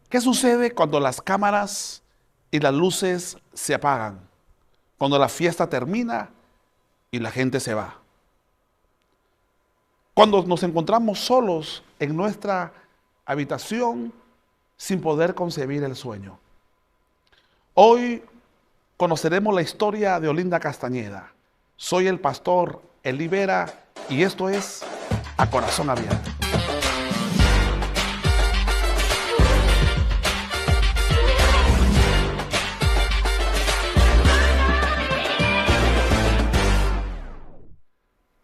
¿Qué sucede cuando las cámaras y las luces se apagan? Cuando la fiesta termina y la gente se va. Cuando nos encontramos solos en nuestra habitación sin poder concebir el sueño. Hoy conoceremos la historia de Olinda Castañeda. Soy el pastor Eli Vera y esto es A Corazón Abierto.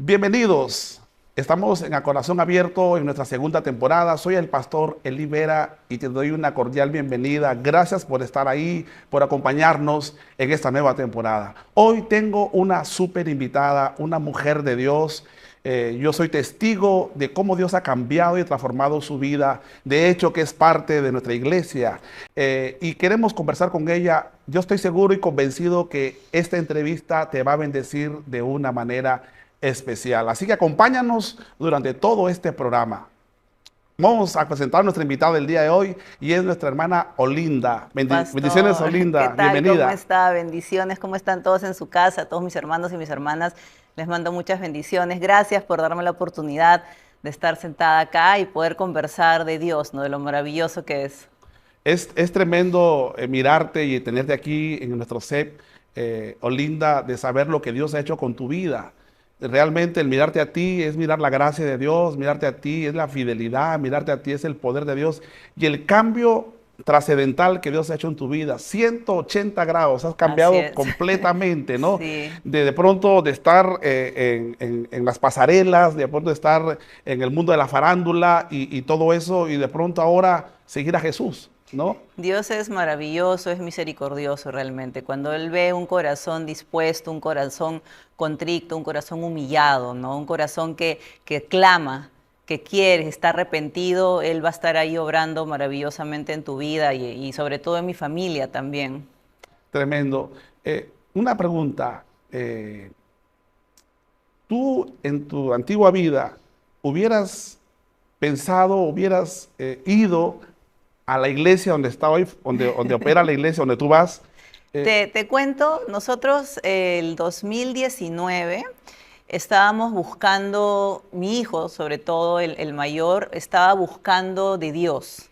Bienvenidos. Estamos en A Corazón Abierto en nuestra segunda temporada. Soy el pastor Eli Vera y te doy una cordial bienvenida. Gracias por estar ahí, por acompañarnos en esta nueva temporada. Hoy tengo una súper invitada, una mujer de Dios. Yo soy testigo de cómo Dios ha cambiado y transformado su vida. De hecho, que es parte de nuestra iglesia. Y queremos conversar con ella. Yo estoy seguro y convencido que esta entrevista te va a bendecir de una manera especial. Así que acompáñanos durante todo este programa. Vamos a presentar a nuestra invitada del día de hoy y es nuestra hermana Olinda. Bendiciones, Pastor, ¿qué Olinda. tal? ¿Cómo Bienvenida. está? Bendiciones, ¿cómo están todos en su casa? Todos mis hermanos y mis hermanas, les mando muchas bendiciones. Gracias por darme la oportunidad de estar sentada acá y poder conversar de Dios, ¿no? De lo maravilloso que es. Es tremendo mirarte y tenerte aquí en nuestro set, Olinda, de saber lo que Dios ha hecho con tu vida. Realmente el mirarte a ti es mirar la gracia de Dios, mirarte a ti es la fidelidad, mirarte a ti es el poder de Dios y el cambio trascendental que Dios ha hecho en tu vida. 180 grados, has Así cambiado es. completamente, ¿no? Sí. De pronto de estar en las pasarelas, de pronto de estar en el mundo de la farándula y todo eso, y de pronto ahora seguir a Jesús, ¿no? Dios es maravilloso, es misericordioso realmente. Cuando Él ve un corazón dispuesto, un corazón contrito, un corazón humillado, ¿no? Un corazón que clama, que quiere, está arrepentido, Él va a estar ahí obrando maravillosamente en tu vida y sobre todo en mi familia también. Tremendo. Una pregunta. ¿Tú en tu antigua vida hubieras pensado, hubieras ido a la iglesia donde está hoy, donde opera la iglesia, donde tú vas? Te cuento, nosotros el 2019 estábamos buscando, mi hijo, sobre todo el mayor, estaba buscando de Dios.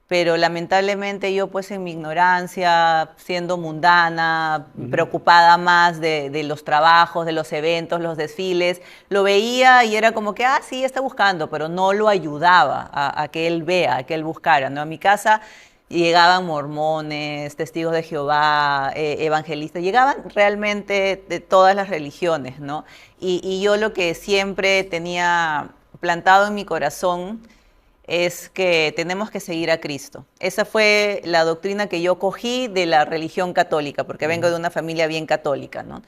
Pero lamentablemente yo pues en mi ignorancia, siendo mundana, Ujú. preocupada más de los trabajos, de los eventos, los desfiles, lo veía y era como que, ah, sí, está buscando, pero no lo ayudaba a que él vea, a que él buscara, ¿no? A mi casa llegaban mormones, testigos de Jehová, evangelistas, llegaban realmente de todas las religiones, ¿no? Y yo lo que siempre tenía plantado en mi corazón es que tenemos que seguir a Cristo. Esa fue la doctrina que yo cogí de la religión católica, porque vengo Ujú. de una familia bien católica, ¿no?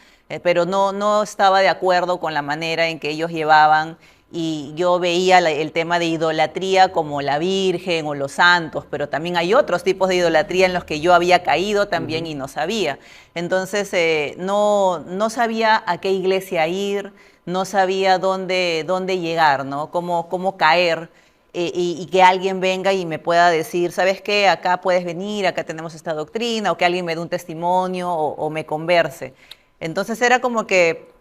Pero no estaba de acuerdo con la manera en que ellos llevaban y yo veía el tema de idolatría como la Virgen o los santos, pero también hay otros tipos de idolatría en los que yo había caído también y Ujú. no sabía. Entonces no sabía a qué iglesia ir, no sabía dónde llegar, ¿no? Cómo caer y que alguien venga y me pueda decir, ¿sabes qué? Acá puedes venir, acá tenemos esta doctrina, o que alguien me dé un testimonio o me converse. Entonces era como que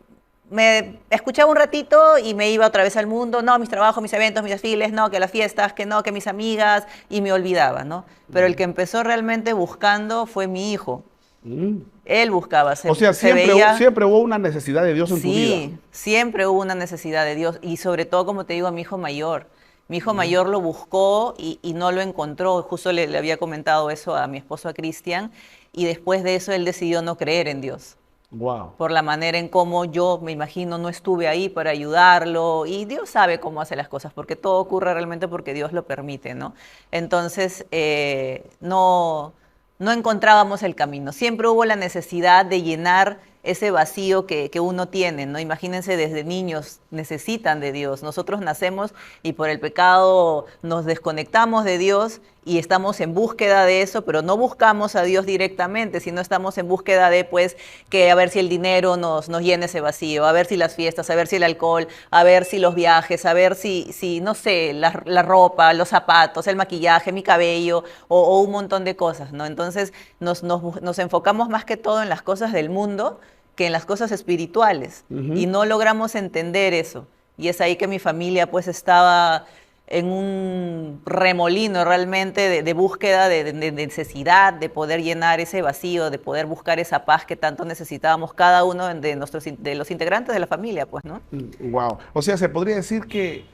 me escuchaba un ratito y me iba otra vez al mundo, no, mis trabajos, mis eventos, mis desfiles, no, que las fiestas, que no, que mis amigas, y me olvidaba, ¿no? Pero el Ujú. que empezó realmente buscando fue mi hijo. Mm. Él buscaba, O sea, se veía. siempre hubo una necesidad de Dios en tu vida. Sí, siempre hubo una necesidad de Dios y sobre todo, como te digo, a mi hijo mayor. Mi hijo Ujú. mayor lo buscó y no lo encontró. Justo le había comentado eso a mi esposo, a Cristian, y después de eso él decidió no creer en Dios Wow. por la manera en cómo yo, me imagino, no estuve ahí para ayudarlo y Dios sabe cómo hace las cosas, porque todo ocurre realmente porque Dios lo permite, ¿no? Entonces, no encontrábamos el camino. Siempre hubo la necesidad de llenar ese vacío que uno tiene, ¿no? Imagínense, desde niños necesitan de Dios. Nosotros nacemos y por el pecado nos desconectamos de Dios y estamos en búsqueda de eso, pero no buscamos a Dios directamente, sino estamos en búsqueda de, pues, que a ver si el dinero nos llene ese vacío, a ver si las fiestas, a ver si el alcohol, a ver si los viajes, a ver si no sé, la ropa, los zapatos, el maquillaje, mi cabello o un montón de cosas, ¿no? Entonces nos enfocamos más que todo en las cosas del mundo que en las cosas espirituales y no logramos entender eso. Y es ahí que mi familia pues estaba en un remolino realmente de búsqueda, de necesidad, de poder llenar ese vacío, de poder buscar esa paz que tanto necesitábamos cada uno de los integrantes de la familia, pues, ¿no? Wow. O sea, se podría decir que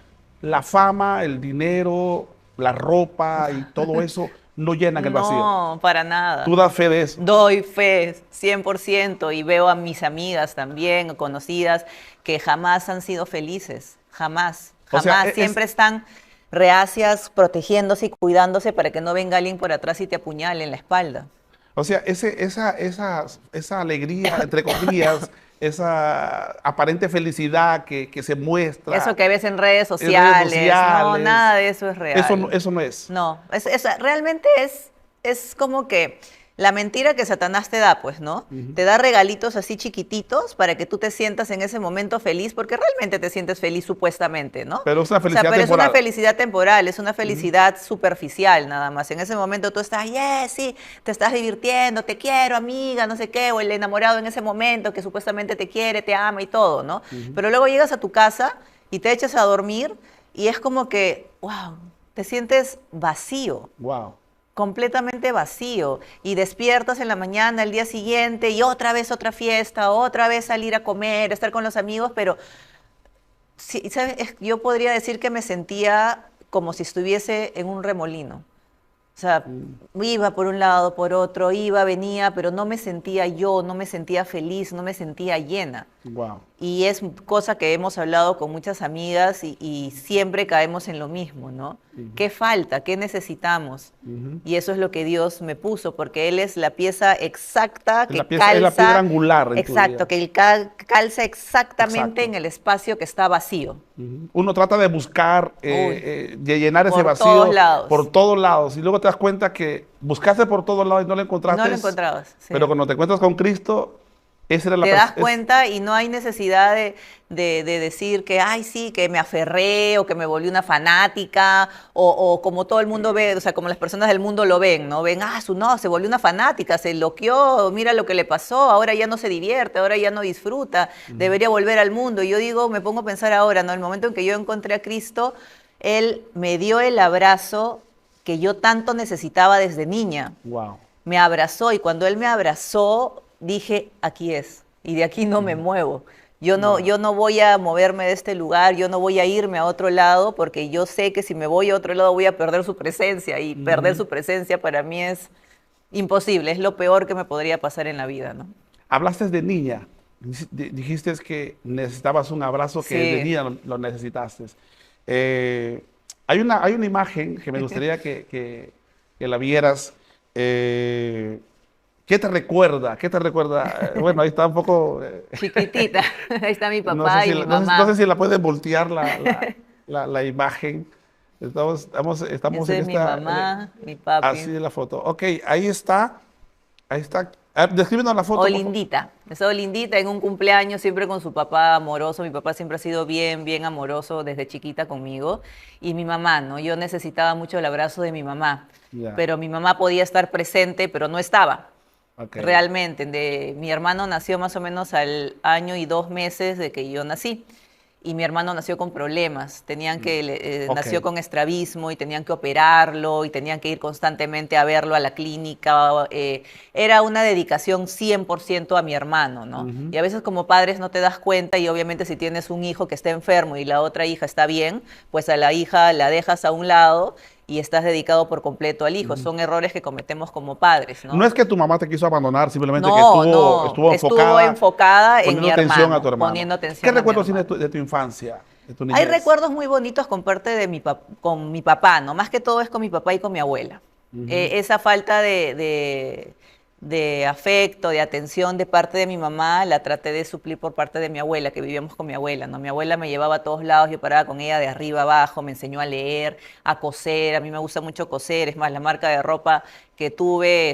la fama, el dinero, la ropa y todo eso no llenan el vacío. No, para nada. ¿Tú das fe de eso? Doy fe, 100%, y veo a mis amigas también, conocidas, que jamás han sido felices, jamás, O sea, jamás, siempre están reacias, protegiéndose y cuidándose para que no venga alguien por atrás y te apuñale en la espalda. O sea, esa alegría, entre comillas, esa aparente felicidad que se muestra. Eso que ves en redes sociales, no, nada de eso es real. Eso no es. No, realmente es como que la mentira que Satanás te da, pues, ¿no? Te da regalitos así chiquititos para que tú te sientas en ese momento feliz, porque realmente te sientes feliz supuestamente, ¿no? Pero es una felicidad pero temporal. es una felicidad temporal, es una felicidad superficial nada más. En ese momento tú estás, sí, te estás divirtiendo, te quiero, amiga, no sé qué, o el enamorado en ese momento que supuestamente te quiere, te ama y todo, ¿no? Pero luego llegas a tu casa y te echas a dormir y es como que, wow, te sientes vacío. Wow. Completamente vacío, y despiertas en la mañana el día siguiente y otra vez otra fiesta, otra vez salir a comer, estar con los amigos, pero sí, ¿sabes? Yo podría decir que me sentía como si estuviese en un remolino. O sea, iba por un lado, por otro, iba, venía, pero no me sentía yo, no me sentía feliz, no me sentía llena. Wow. Y es cosa que hemos hablado con muchas amigas y siempre caemos en lo mismo, ¿no? ¿Qué falta? ¿Qué necesitamos? Y eso es lo que Dios me puso, porque Él es la pieza exacta que calza. Es la piedra angular. Exacto, que calza exactamente en el espacio que está vacío. Uno trata de buscar, de llenar ese vacío. Por todos lados. Por todos lados. Y luego te das cuenta que buscaste por todos lados y no lo encontraste. No lo encontrabas. Sí. Pero cuando te encuentras con Cristo, esa era la te das cuenta y no hay necesidad de decir que, ay, sí, que me aferré o que me volví una fanática o como todo el mundo ve, o sea, como las personas del mundo lo ven, ¿no? Ven, no, se volvió una fanática, se enloqueó, mira lo que le pasó, ahora ya no se divierte, ahora ya no disfruta, debería volver al mundo. Y yo digo, me pongo a pensar ahora, ¿no? El momento en que yo encontré a Cristo, Él me dio el abrazo que yo tanto necesitaba desde niña. Wow. Me abrazó y cuando Él me abrazó, dije, aquí es, y de aquí no me muevo. Yo no voy a moverme de este lugar, yo no voy a irme a otro lado, porque yo sé que si me voy a otro lado voy a perder su presencia, y perder su presencia para mí es imposible, es lo peor que me podría pasar en la vida, ¿no? Hablaste de niña, dijiste que necesitabas un abrazo, que Sí. de niña lo necesitaste. Hay una imagen que me gustaría que la vieras. ¿Qué te recuerda? ¿Qué te recuerda? Bueno, ahí está un poco... Chiquitita, ahí está mi papá no sé si y mi no sé- mamá. no sé si la puedes voltear la imagen. Estamos Esa en es esta... mi mamá, mi papi. Así es la foto. Ok, ahí está. Ahí está. Descríbenos la foto. por favor. Olindita, esa Olindita en un cumpleaños siempre con su papá amoroso. Mi papá siempre ha sido bien, bien amoroso desde chiquita conmigo. Y mi mamá, ¿no? Yo necesitaba mucho el abrazo de mi mamá. Ya. Pero mi mamá podía estar presente, pero no estaba. Ok. Realmente. Mi hermano nació más o menos al año y 2 meses de que yo nací. Y mi hermano nació con problemas, Ok. nació con estrabismo y tenían que operarlo y tenían que ir constantemente a verlo a la clínica. Era una dedicación 100% a mi hermano, ¿no? Y a veces como padres no te das cuenta, y obviamente si tienes un hijo que está enfermo y la otra hija está bien, pues a la hija la dejas a un lado y estás dedicado por completo al hijo. Son errores que cometemos como padres, ¿no? No es que tu mamá te quiso abandonar, simplemente que No, estuvo estuvo enfocada en mi poniendo atención hermano, a tu hermano. poniendo atención ¿Qué a mi recuerdos tienes hermano. de tu infancia, de tu Hay niñez? recuerdos muy bonitos con parte de con mi papá, ¿no? Más que todo es con mi papá y con mi abuela. Esa falta de afecto, de atención de parte de mi mamá, la traté de suplir por parte de mi abuela, que vivíamos con mi abuela, ¿no? Mi abuela me llevaba a todos lados, yo paraba con ella de arriba abajo, me enseñó a leer, a coser, a mí me gusta mucho coser, es más, la marca de ropa que tuve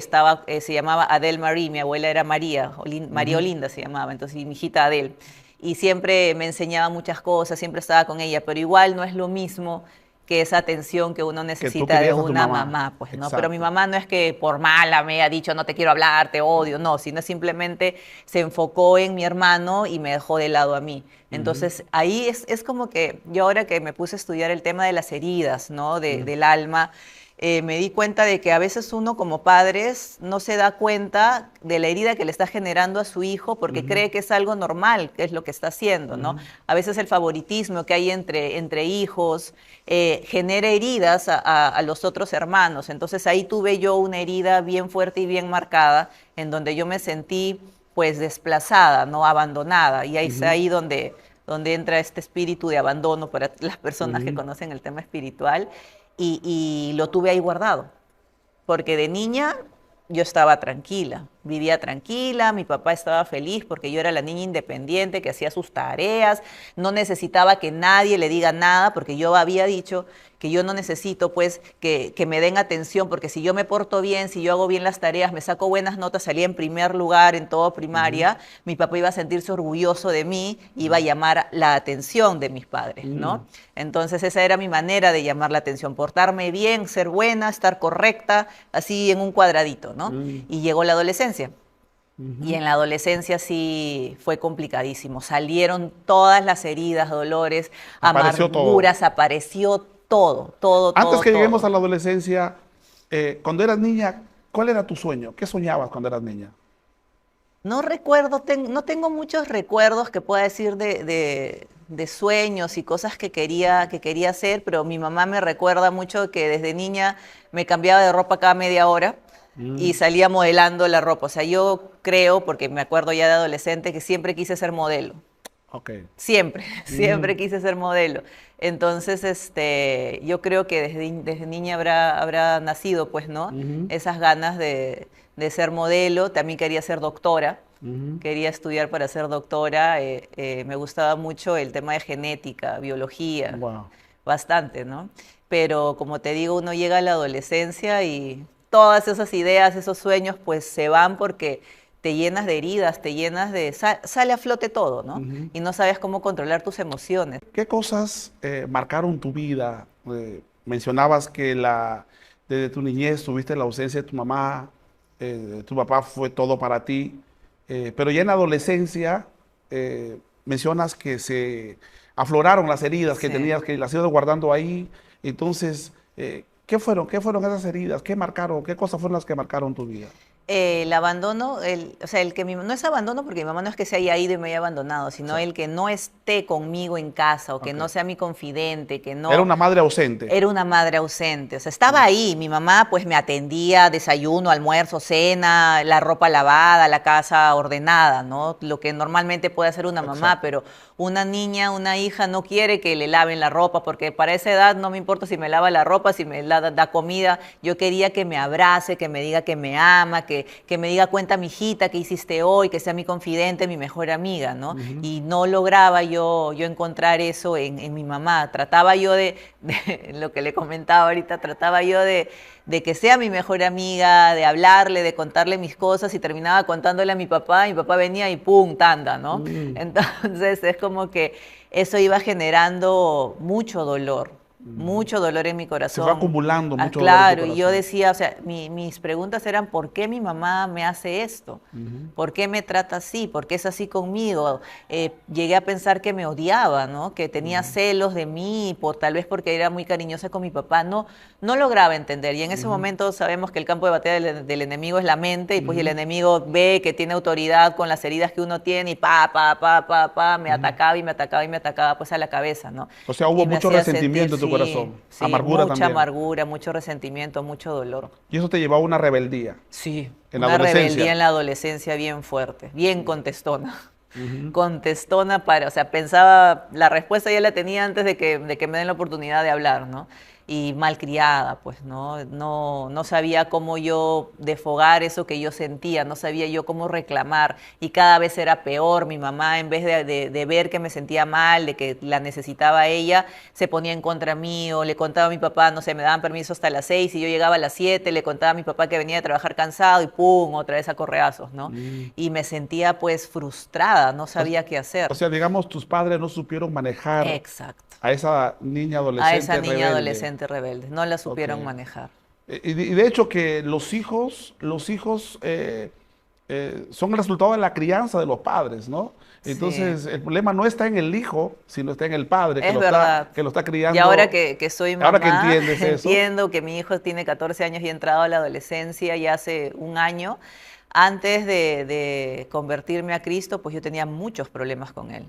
se llamaba Adele Marie, mi abuela era María, María Ujú. Olinda se llamaba, entonces y mi hijita Adele. Y siempre me enseñaba muchas cosas, siempre estaba con ella, pero igual no es lo mismo que esa atención que uno Que tú necesita de querías a tu una mamá. mamá, pues, ¿no? Pero mi Exacto. mamá no es que por mala me haya dicho no te quiero hablar, te odio, no, sino simplemente se enfocó en mi hermano y me dejó de lado a mí. Ujú, Entonces, ahí es como que yo ahora que me puse a estudiar el tema de las heridas, ¿no? ujú, Del alma, me di cuenta de que a veces uno como padres no se da cuenta de la herida que le está generando a su hijo porque ujú, cree que es algo normal, que es lo que está haciendo, ¿no? ujú. A veces el favoritismo que hay entre hijos genera heridas a los otros hermanos. Entonces ahí tuve yo una herida bien fuerte y bien marcada en donde yo me sentí pues desplazada, no abandonada. Y ahí es Ujú, ahí donde entra este espíritu de abandono para las personas que ujú. conocen el tema espiritual y lo tuve ahí guardado, porque de niña yo estaba tranquila, vivía tranquila, mi papá estaba feliz porque yo era la niña independiente que hacía sus tareas, no necesitaba que nadie le diga nada porque yo había dicho que yo no necesito pues que me den atención porque si yo me porto bien, si yo hago bien las tareas, me saco buenas notas, salía en primer lugar en todo Ujú, primaria, mi papá iba a sentirse orgulloso de mí, iba a ujú, llamar la atención de mis padres, ¿no? mm, Entonces esa era mi manera de llamar la atención, portarme bien, ser buena, estar correcta, así en un cuadradito, ¿no? mm, Y llegó la adolescencia. Y ujú. en la adolescencia sí fue complicadísimo. Salieron todas las heridas, dolores, Apareció todo. amarguras, apareció todo, todo, Antes todo, que lleguemos todo. a la adolescencia, cuando eras niña, ¿cuál era tu sueño? ¿Qué soñabas cuando eras niña? No recuerdo, no tengo muchos recuerdos que pueda decir de sueños y cosas que quería hacer, pero mi mamá me recuerda mucho que desde niña me cambiaba de ropa cada media hora y Mm, salía modelando la ropa. O sea, yo creo, porque me acuerdo ya de adolescente, que siempre quise ser modelo. ok. Siempre, siempre Ujú, quise ser modelo. Entonces, yo creo que desde niña habrá nacido, pues, ¿no? ujú, Esas ganas de ser modelo. También quería ser doctora. ujú. Quería estudiar para ser doctora. Me gustaba mucho el tema de genética, biología, Wow. bastante, ¿no? Pero como te digo, uno llega a la adolescencia y todas esas ideas, esos sueños, pues se van porque te llenas de heridas, te llenas sale a flote todo, ¿no? Ujú. Y no sabes cómo controlar tus emociones. ¿Qué cosas marcaron tu vida? Mencionabas que desde tu niñez tuviste la ausencia de tu mamá, tu papá fue todo para ti, pero ya en la adolescencia mencionas que se afloraron las heridas que Sí. tenías, que las ibas guardando ahí. Entonces, ¿qué fueron esas heridas? ¿Qué marcaron? ¿Qué cosas fueron las que marcaron tu vida? El abandono, o sea, no es abandono porque mi mamá no es que se haya ido y me haya abandonado, sino el Exacto. que no esté conmigo en casa o que Ok. no sea mi confidente, que Era no, una madre ausente. era una madre ausente, o sea, estaba ahí, mi mamá pues me atendía, desayuno, almuerzo, cena, la ropa lavada, la casa ordenada, ¿no? Lo que normalmente puede hacer una mamá, Exacto. pero una niña, una hija no quiere que le laven la ropa, porque para esa edad no me importa si me lava la ropa, si me da comida, yo quería que me abrace, que me diga que me ama, que me diga cuenta mi hijita, qué hiciste hoy, que sea mi confidente, mi mejor amiga, ¿no? Ujú. Y no lograba yo encontrar eso en mi mamá, trataba yo de lo que le comentaba ahorita, trataba yo de que sea mi mejor amiga, de hablarle, de contarle mis cosas y terminaba contándole a mi papá venía y pum, tanda, ¿no? Mm, Entonces es como que eso iba generando ujú. mucho dolor en mi Se fue corazón. acumulando Ah, mucho dolor en tu claro, y yo corazón. decía, o sea, mis preguntas eran, ¿por qué mi mamá me hace esto? Ujú, ¿Por qué me trata así? ¿Por qué es así conmigo? Llegué a pensar que me odiaba, ¿no? Que tenía ujú, celos de mí, tal vez porque era muy cariñosa con mi papá. No lograba entender. Y en ese ujú, momento sabemos que el campo de batalla del enemigo es la mente, y pues el ujú, enemigo ve que tiene autoridad con las heridas que uno tiene, y me ujú. atacaba y me atacaba y me atacaba pues a la cabeza, ¿no? O sea, hubo Y me mucho hacía sentir, resentimiento en tu sí, corazón, sí, amargura mucha también. amargura, mucho resentimiento, mucho dolor. Y eso te llevó a una rebeldía Sí, en la una rebeldía adolescencia. en la adolescencia bien fuerte, bien contestona. Ujú, Contestona o sea, pensaba, la respuesta ya la tenía antes de que me den la oportunidad de hablar, ¿no? y malcriada, pues, ¿no? No sabía cómo yo desfogar eso que yo sentía, no sabía yo cómo reclamar y cada vez era peor. Mi mamá, en vez de ver que me sentía mal, de que la necesitaba a ella, se ponía en contra mío, le contaba a mi papá, no sé, me daban permiso hasta las 6 y yo llegaba a las 7, le contaba a mi papá que venía de trabajar cansado y ¡pum!, otra vez a correazos, ¿no? Y me sentía pues frustrada, no sabía qué hacer. O sea, digamos, tus padres no supieron manejar Exacto. a esa niña A esa adolescente niña rebelde. adolescente rebelde, no la Ok. supieron manejar. Y de hecho que los hijos son el resultado de la crianza de los padres, ¿no? Sí, Entonces, el problema no está en el hijo, sino está en el padre es verdad. que lo está Y ahora criando. que soy Ahora que mamá, entiendes eso, entiendo que mi hijo tiene 14 años y ha entrado a la adolescencia ya hace un año. Antes de convertirme a Cristo, pues yo tenía muchos problemas con él.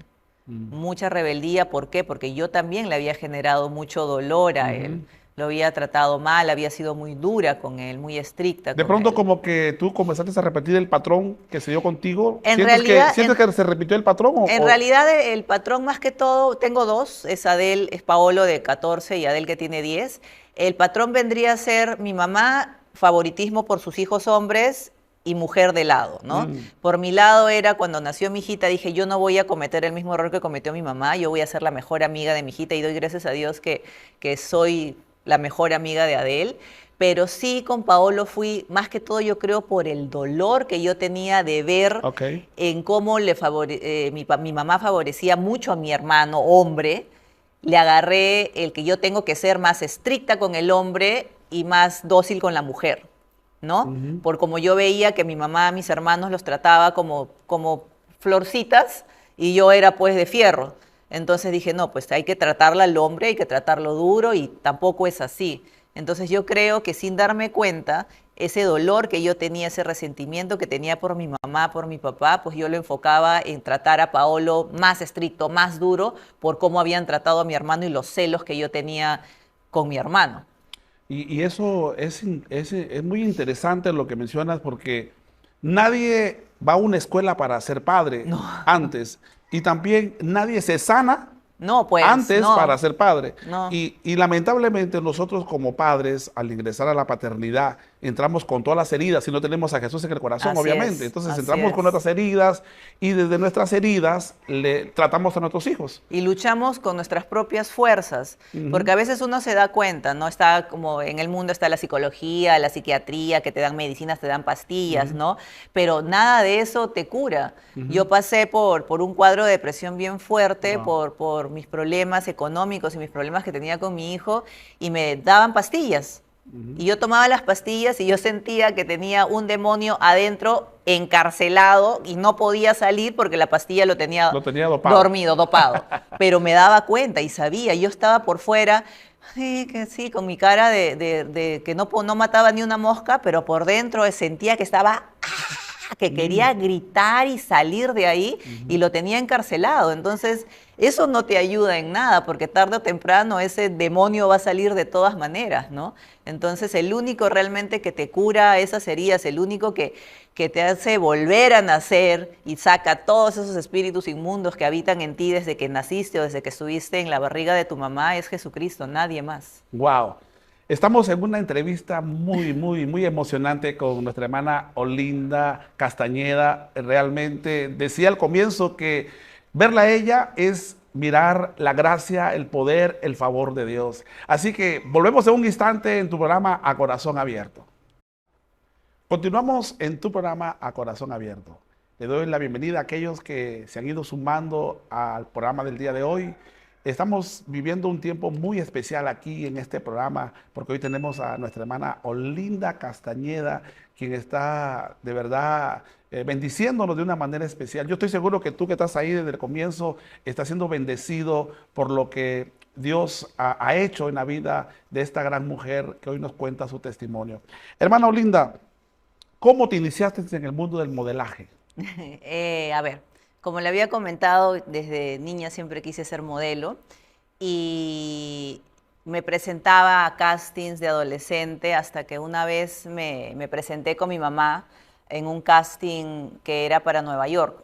Mucha rebeldía. ¿Por qué? Porque yo también le había generado mucho dolor a él. ujú. Lo había tratado mal, había sido muy dura con él, muy estricta De con pronto él. como que tú comenzaste a repetir el patrón que se dio contigo. En realidad, Sientes que se repitió el patrón en realidad el patrón más que todo, tengo dos, es Adel, es Paolo de 14 y Adel que tiene 10. El patrón vendría a ser mi mamá, favoritismo por sus hijos hombres y mujer de lado, ¿no? Mm, Por mi lado era cuando nació mi hijita, dije, yo no voy a cometer el mismo error que cometió mi mamá, yo voy a ser la mejor amiga de mi hijita y doy gracias a Dios que soy la mejor amiga de Adel. Pero sí, con Paolo fui, más que todo yo creo por el dolor que yo tenía de ver ok. en cómo mi mamá favorecía mucho a mi hermano, hombre. Le agarré el que yo tengo que ser más estricta con el hombre y más dócil con la mujer, ¿no? Ujú. Por como yo veía que mi mamá a mis hermanos los trataba como florcitas y yo era pues de fierro. Entonces dije, no, pues hay que tratarla al hombre, hay que tratarlo duro y tampoco es así. Entonces yo creo que sin darme cuenta, ese dolor que yo tenía, ese resentimiento que tenía por mi mamá, por mi papá, pues yo lo enfocaba en tratar a Paolo más estricto, más duro, por cómo habían tratado a mi hermano y los celos que yo tenía con mi hermano. Y eso es muy interesante lo que mencionas porque nadie va a una escuela para ser padre No, antes y también nadie se sana no, pues, antes para no, ser padre. no. Y lamentablemente nosotros como padres, al ingresar a la paternidad, entramos con todas las heridas y no tenemos a Jesús en el corazón, Así obviamente. es, Entonces así entramos con es. nuestras heridas y desde nuestras heridas le tratamos a nuestros hijos. Y luchamos con nuestras propias fuerzas, Ujú, porque a veces uno se da cuenta, ¿no? Está como en el mundo está la psicología, la psiquiatría, que te dan medicinas, te dan pastillas, ujú, ¿no? Pero nada de eso te cura. ujú. Yo pasé por un cuadro de depresión bien fuerte, Wow. por mis problemas económicos y mis problemas que tenía con mi hijo, y me daban pastillas. Ujú. Y yo tomaba las pastillas y yo sentía que tenía un demonio adentro encarcelado y no podía salir porque la pastilla lo tenía Lo tenía dopado. dormido, dopado. Pero me daba cuenta y sabía, yo estaba por fuera, sí, que sí, con mi cara de que no mataba ni una mosca, pero por dentro sentía que estaba que Mm, quería gritar y salir de ahí y ujú. lo tenía encarcelado. Entonces, eso no te ayuda en nada, porque tarde o temprano ese demonio va a salir de todas maneras, ¿no? Entonces, el único realmente que te cura esas heridas, el único que te hace volver a nacer y saca todos esos espíritus inmundos que habitan en ti desde que naciste o desde que estuviste en la barriga de tu mamá, es Jesucristo, nadie más. Wow. Estamos en una entrevista muy emocionante con nuestra hermana Olinda Castañeda. Realmente decía al comienzo que verla a ella es mirar la gracia, el poder, el favor de Dios. Así que volvemos en un instante en tu programa A Corazón Abierto. Continuamos en tu programa A Corazón Abierto. Le doy la bienvenida a aquellos que se han ido sumando al programa del día de hoy. Estamos viviendo un tiempo muy especial aquí en este programa porque hoy tenemos a nuestra hermana Olinda Castañeda, quien está de verdad bendiciéndonos de una manera especial. Yo estoy seguro que tú que estás ahí desde el comienzo estás siendo bendecido por lo que Dios ha hecho en la vida de esta gran mujer que hoy nos cuenta su testimonio. Hermana Olinda, ¿cómo te iniciaste en el mundo del modelaje? A ver, como le había comentado, desde niña siempre quise ser modelo y me presentaba a castings de adolescente hasta que una vez me presenté con mi mamá en un casting que era para Nueva York.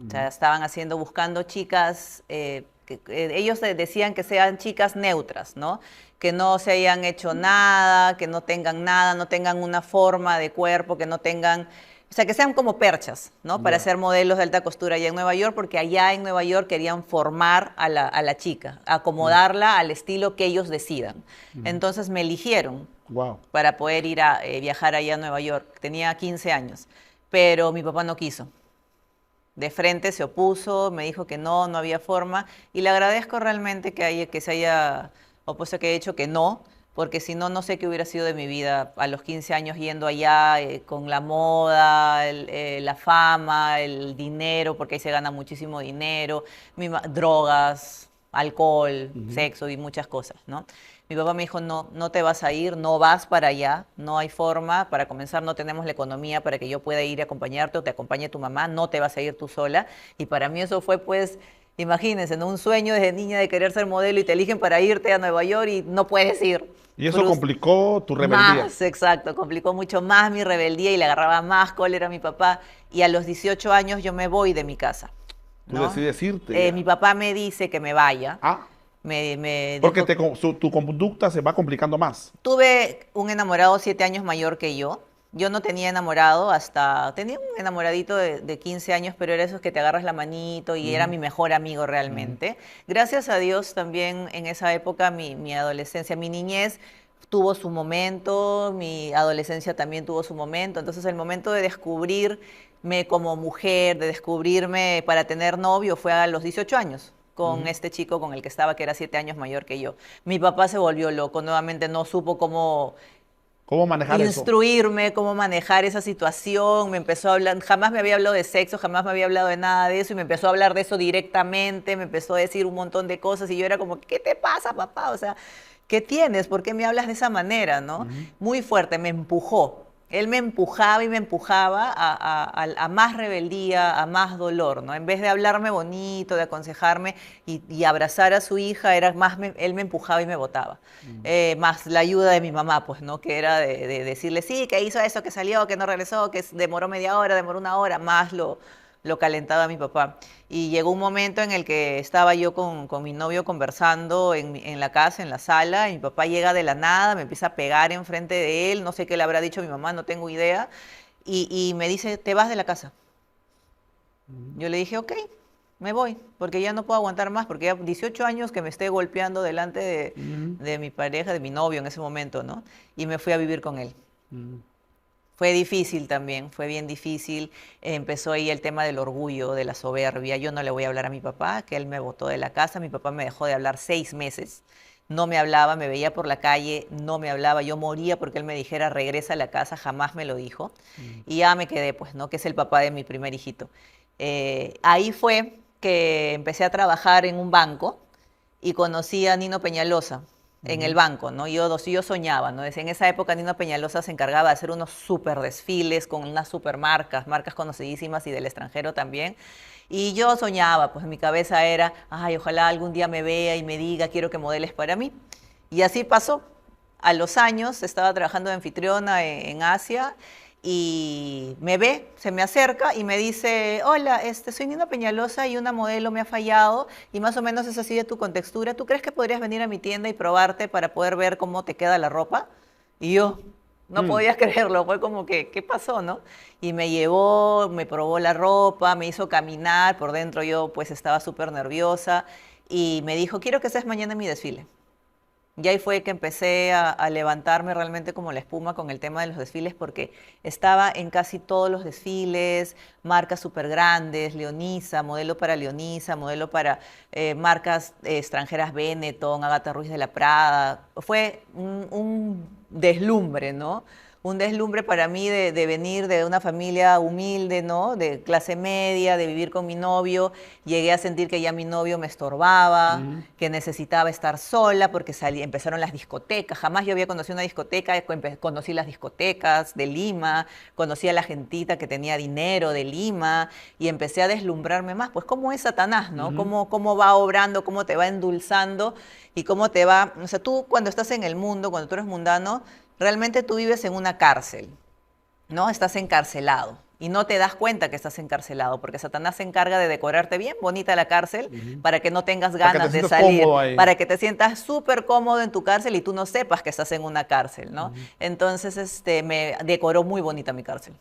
O sea, estaban buscando chicas ellos decían que sean chicas neutras, ¿no? Que no se hayan hecho nada, que no tengan nada, no tengan una forma de cuerpo, que no tengan, o sea, que sean como perchas, ¿no? Para Ya. ser modelos de alta costura allá en Nueva York, porque allá en Nueva York querían formar a la chica, acomodarla al estilo que ellos decidan. Entonces me eligieron Wow. para poder ir a viajar allá a Nueva York. Tenía 15 años, pero mi papá no quiso. De frente se opuso, me dijo que no, no había forma, y le agradezco realmente que se haya opuesto, que haya dicho que no, porque si no, no sé qué hubiera sido de mi vida a los 15 años yendo allá con la moda, la fama, el dinero, porque ahí se gana muchísimo dinero, drogas, alcohol, sexo y muchas cosas, ¿no? Mi papá me dijo, no, no te vas a ir, no vas para allá, no hay forma, para comenzar no tenemos la economía para que yo pueda ir a acompañarte o te acompañe tu mamá, no te vas a ir tú sola. Y para mí eso fue pues, imagínense, ¿no? Un sueño desde niña de querer ser modelo y te eligen para irte a Nueva York y no puedes ir. Y eso complicó tu rebeldía. Más, exacto, complicó mucho más mi rebeldía y le agarraba más cólera a mi papá. Y a los 18 años yo me voy de mi casa, Tú ¿no? decides irte. Mi papá me dice que me vaya. Ah, Me porque dijo, tu conducta se va complicando más. tuve un enamorado 7 años mayor que yo. Yo no tenía enamorado tenía un enamoradito de 15 años, pero era esos que te agarras la manito y era mi mejor amigo realmente. Gracias a Dios también en esa época mi adolescencia, mi niñez tuvo su momento, mi adolescencia también tuvo su momento. Entonces el momento de descubrirme como mujer, de descubrirme para tener novio fue a los 18 años con este chico con el que estaba, que era 7 años mayor que yo. Mi papá se volvió loco, nuevamente no supo cómo ¿Cómo manejar eso? instruirme, cómo manejar esa situación, me empezó a hablar, jamás me había hablado de sexo, jamás me había hablado de nada de eso, y me empezó a hablar de eso directamente, me empezó a decir un montón de cosas, y yo era como, ¿qué te pasa, papá? O sea, ¿qué tienes? ¿Por qué me hablas de esa manera, no? Muy fuerte, me empujó. Él me empujaba y me empujaba a más rebeldía, a más dolor, ¿no? En vez de hablarme bonito, de aconsejarme y abrazar a su hija, era más él me empujaba y me botaba. Más la ayuda de mi mamá, pues, ¿no? Que era de decirle, sí, que hizo eso, que salió, que no regresó, que demoró media hora, demoró una hora, más lo calentaba mi papá. Y llegó un momento en el que estaba yo con mi novio conversando en la casa, en la sala, y mi papá llega de la nada, me empieza a pegar enfrente de él, no sé qué le habrá dicho a mi mamá, no tengo idea, y me dice, te vas de la casa. Yo le dije, ok, me voy, porque ya no puedo aguantar más, porque ya 18 años que me esté golpeando delante de mi pareja, de mi novio en ese momento, ¿no? Y me fui a vivir con él. Fue difícil también, fue bien difícil. Empezó ahí el tema del orgullo, de la soberbia. Yo no le voy a hablar a mi papá, que él me botó de la casa. Mi papá me dejó de hablar 6 meses. No me hablaba, me veía por la calle, no me hablaba. Yo moría porque él me dijera, regresa a la casa, jamás me lo dijo. Y ya me quedé, pues, ¿no? Que es el papá de mi primer hijito. Ahí fue que empecé a trabajar en un banco y conocí a Nino Peñalosa en el banco, ¿no? Yo soñaba, ¿no? En esa época Nino Peñalosa se encargaba de hacer unos super desfiles con unas super marcas conocidísimas y del extranjero también. Y yo soñaba, pues en mi cabeza era, ay, ojalá algún día me vea y me diga, quiero que modeles para mí. Y así pasó. A los años estaba trabajando de anfitriona en Asia y me ve, se me acerca y me dice, hola, soy Nina Peñalosa y una modelo me ha fallado y más o menos es así de tu contextura. ¿Tú crees que podrías venir a mi tienda y probarte para poder ver cómo te queda la ropa? Y yo no podía creerlo, fue como que, ¿qué pasó, no? Y me llevó, me probó la ropa, me hizo caminar, por dentro yo pues estaba súper nerviosa y me dijo, quiero que estés mañana en mi desfile. Y ahí fue que empecé a levantarme realmente como la espuma con el tema de los desfiles, porque estaba en casi todos los desfiles, marcas súper grandes, Leonisa, modelo para marcas extranjeras, Benetton, Agatha Ruiz de la Prada. Fue un deslumbre, ¿no? Un deslumbre para mí de venir de una familia humilde, ¿no? De clase media, de vivir con mi novio. Llegué a sentir que ya mi novio me estorbaba, que necesitaba estar sola porque empezaron las discotecas. Jamás yo había conocido una discoteca, conocí las discotecas de Lima, conocí a la gentita que tenía dinero de Lima y empecé a deslumbrarme más. Pues cómo es Satanás, ¿no? Cómo va obrando, cómo te va endulzando y cómo te va... O sea, tú cuando estás en el mundo, cuando tú eres mundano, realmente tú vives en una cárcel, ¿no? Estás encarcelado. y no te das cuenta que estás encarcelado, porque Satanás se encarga de decorarte bien bonita la cárcel para que no tengas Para que te ganas de sientas salir, cómodo ahí. para que te sientas súper cómodo en tu cárcel y tú no sepas que estás en una cárcel, ¿no? Entonces, me decoró muy bonita mi cárcel.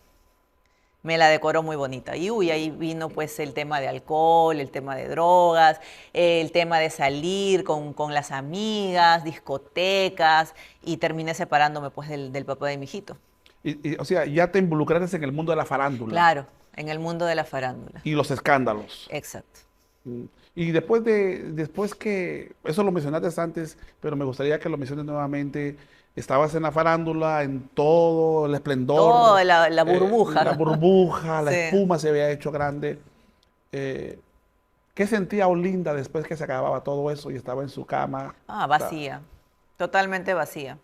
Me la decoró muy bonita. Y ahí vino pues el tema de alcohol, el tema de drogas, el tema de salir con las amigas, discotecas, y terminé separándome pues del papá de mi hijito. O sea, ya te involucraste en el mundo de la farándula Claro, en el mundo de la farándula. y los escándalos. Exacto. Mm. Y después que, eso lo mencionaste antes, pero me gustaría que lo menciones nuevamente, estabas en la farándula, en todo el esplendor, Toda la burbuja. la burbuja, la Sí. espuma se había hecho grande. Eh, ¿Qué sentía Olinda después que se acababa todo eso y estaba en su cama? Vacía, totalmente vacía.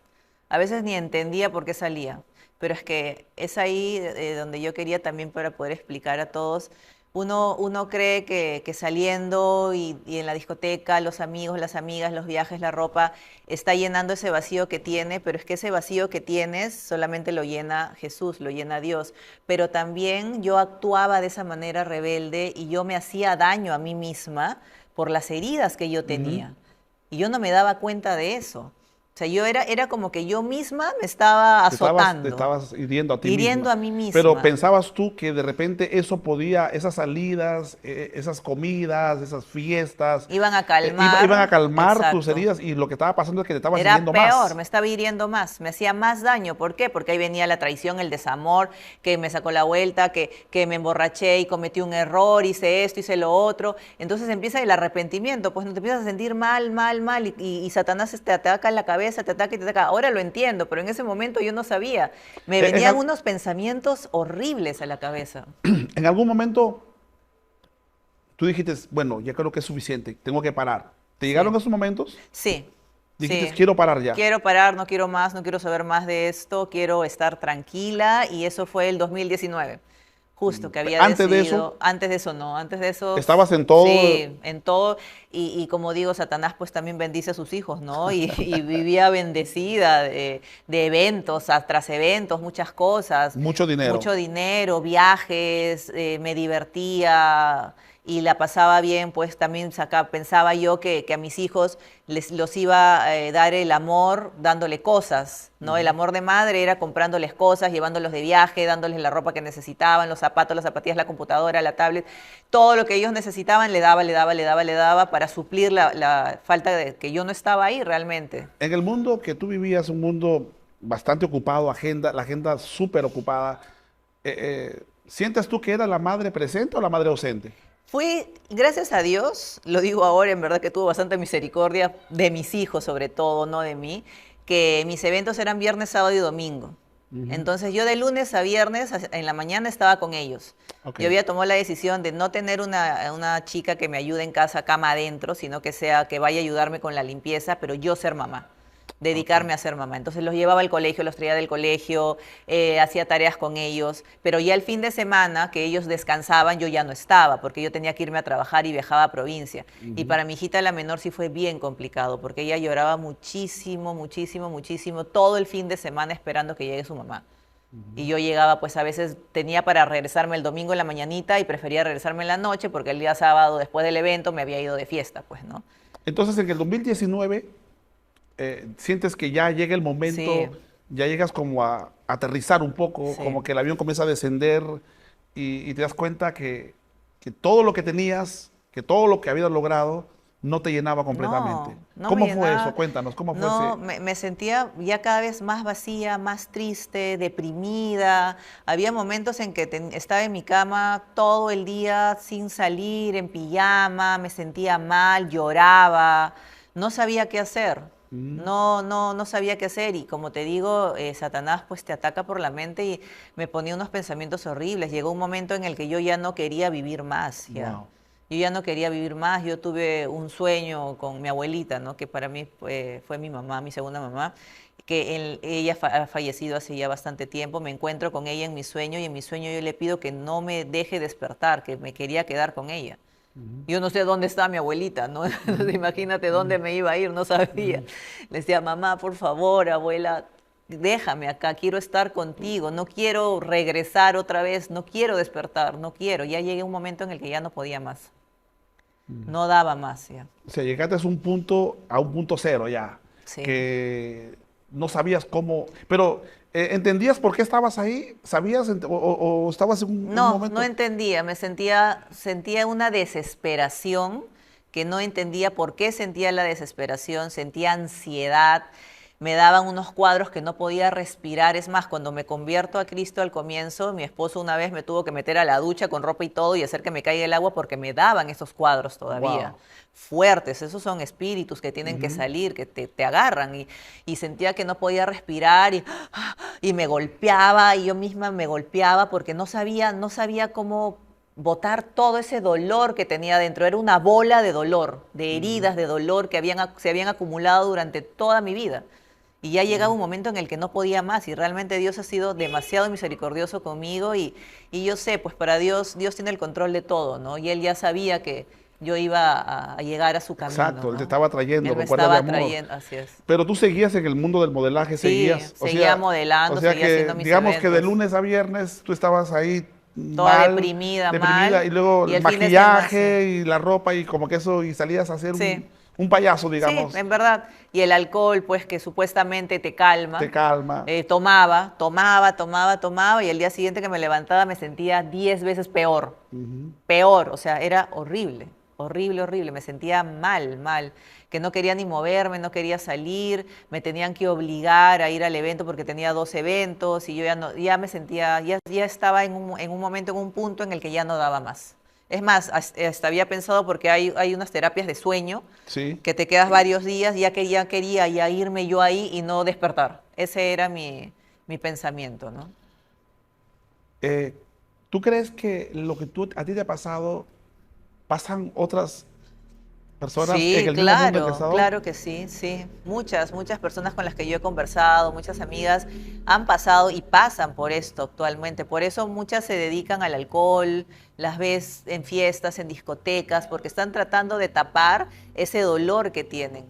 A veces ni entendía por qué salía, pero es que es ahí donde yo quería también para poder explicar a todos. Uno cree que saliendo y en la discoteca, los amigos, las amigas, los viajes, la ropa, está llenando ese vacío que tiene, pero es que ese vacío que tienes solamente lo llena Jesús, lo llena Dios. Pero también yo actuaba de esa manera rebelde y yo me hacía daño a mí misma por las heridas que yo tenía. Y yo no me daba cuenta de eso. O sea, yo era como que yo misma me estaba Te azotando, estabas hiriendo a ti hiriendo misma. a mí Pero misma. pensabas tú que de repente eso podía, esas salidas, esas comidas, esas fiestas, Iban a calmar. iban a calmar tus Exacto. heridas y lo que estaba pasando es que te estabas Era hiriendo peor, más. me estaba hiriendo más, me hacía más daño. ¿Por qué? Porque ahí venía la traición, el desamor, que me sacó la vuelta, que me emborraché y cometí un error, hice esto, hice lo otro. Entonces empieza el arrepentimiento, pues no te empiezas a sentir mal, mal, mal, y Satanás te ataca en la cabeza, te ataca y te ataca. Ahora lo entiendo, pero en ese momento yo no sabía. Me Eh, En, venían al- unos pensamientos horribles a la cabeza. en algún momento tú dijiste, bueno, ya creo que es suficiente, tengo que parar. ¿Te llegaron Sí, esos momentos? sí, Dijiste, sí. quiero parar ya. Quiero parar, no quiero más, no quiero saber más de esto, quiero estar tranquila, y eso fue el 2019, justo que había Antes de eso, decidido. Antes de eso no, antes de eso estabas en todo. sí, en todo, y como digo, Satanás pues también bendice a sus hijos, ¿no? Y vivía bendecida de eventos tras eventos, muchas cosas, Mucho dinero. mucho dinero, viajes, me divertía y la pasaba bien, pues también pensaba yo que a mis hijos los iba a dar el amor dándole cosas, ¿no? El amor de madre era comprándoles cosas, llevándolos de viaje, dándoles la ropa que necesitaban, los zapatos, las zapatillas, la computadora, la tablet, todo lo que ellos necesitaban le daba para suplir la falta de que yo no estaba ahí realmente. En el mundo que tú vivías, un mundo bastante ocupado, la agenda súper ocupada, ¿sientes tú que era la madre presente o la madre ausente? Fui, gracias a Dios, lo digo ahora, en verdad que tuvo bastante misericordia de mis hijos, sobre todo, no de mí, que mis eventos eran viernes, sábado y domingo. Entonces yo de lunes a viernes en la mañana estaba con ellos. Ok. Yo había tomado la decisión de no tener una chica que me ayude en casa, cama adentro, sino que vaya a ayudarme con la limpieza, pero yo ser mamá, dedicarme a ser mamá. Entonces los llevaba al colegio, los traía del colegio, hacía tareas con ellos, pero ya el fin de semana que ellos descansaban yo ya no estaba, porque yo tenía que irme a trabajar y viajaba a provincia. Y para mi hijita la menor sí fue bien complicado, porque ella lloraba muchísimo, muchísimo, muchísimo, todo el fin de semana esperando que llegue su mamá. Y yo llegaba, pues a veces tenía para regresarme el domingo en la mañanita y prefería regresarme en la noche porque el día sábado después del evento me había ido de fiesta, pues, ¿no? Entonces, en el 2019, sientes que ya llega el Sí. momento, ya llegas como a aterrizar un poco, Sí. como que el avión comienza a descender y te das cuenta que todo lo que tenías, que todo lo que habías logrado, no te llenaba completamente. No, no ¿Cómo me fue llenaba. eso? Cuéntanos, ¿cómo fue No, ese? me sentía ya cada vez más vacía, más triste, deprimida. Había momentos en que estaba en mi cama todo el día sin salir, en pijama, me sentía mal, lloraba, no sabía qué hacer. No sabía qué hacer y como te digo, Satanás pues te ataca por la mente y me ponía unos pensamientos horribles. Llegó un momento en el que yo ya no quería vivir más, ya. Wow. Yo ya no quería vivir más, yo tuve un sueño con mi abuelita, ¿no? Que para mí fue mi mamá, mi segunda mamá, que ella ha fallecido hace ya bastante tiempo, me encuentro con ella en mi sueño y en mi sueño yo le pido que no me deje despertar, que me quería quedar con ella. Yo no sé dónde está mi abuelita, ¿no? Entonces, imagínate dónde me iba a ir, no sabía. Le decía, mamá, por favor, abuela, déjame acá, quiero estar contigo, no quiero regresar otra vez, no quiero despertar, no quiero. Ya llegué a un momento en el que ya no podía más, no daba más ya. O sea, llegaste a un punto cero ya, Sí. que no sabías cómo, pero ¿entendías por qué estabas ahí? ¿Sabías o estabas en un No, momento? no entendía, sentía una desesperación que no entendía por qué sentía la desesperación, sentía ansiedad, me daban unos cuadros que no podía respirar. Es más, cuando me convierto a Cristo al comienzo, mi esposo una vez me tuvo que meter a la ducha con ropa y todo y hacer que me caiga el agua porque me daban esos cuadros todavía. Wow. Fuertes, esos son espíritus que tienen que Ujú. salir, que te agarran y sentía que no podía respirar y me golpeaba y yo misma me golpeaba porque no sabía cómo botar todo ese dolor que tenía dentro. Era una bola de dolor, de heridas, de dolor que se habían acumulado durante toda mi vida. Y ya llegaba un momento en el que no podía más y realmente Dios ha sido demasiado misericordioso conmigo y yo sé, pues para Dios, Dios tiene el control de todo, ¿no? Y Él ya sabía que yo iba a llegar a su camino, Exacto, él te ¿no? estaba trayendo Él me con cuerdas de estaba amor. trayendo, así es. Pero tú seguías en el mundo del modelaje, Sí, seguías, seguía o modelando, sea seguía que haciendo mis digamos que de eventos, lunes a viernes tú estabas ahí toda mal, deprimida, deprimida, mal, y luego y el el fin de semana, sí. maquillaje y la ropa y como que eso, y salías a hacer Sí, un payaso, sí, digamos, en verdad. Y el alcohol, pues que supuestamente te te calma. calma. Tomaba y el día siguiente que me levantaba me sentía 10 veces peor. Ujú. Peor, o sea, era horrible, horrible, horrible. Me sentía mal, mal, que no quería ni moverme, no quería salir, me tenían que obligar a ir al evento porque tenía 2 eventos y yo ya no, ya me sentía, ya estaba en un momento, en un punto en el que ya no daba más. Es más, hasta había pensado porque hay unas terapias de sueño Sí. que te quedas varios días, ya que ya quería ya irme yo ahí y no despertar. Ese era mi pensamiento, ¿no? Eh, ¿Tú crees que lo que a ti te ha pasado, pasan otras personas en Sí, el mismo mundo en que has claro, estado? claro que sí, sí. Muchas personas con las que yo he conversado, muchas amigas han pasado y pasan por esto actualmente. Por eso muchas se dedican al alcohol, las ves en fiestas, en discotecas, porque están tratando de tapar ese dolor que tienen,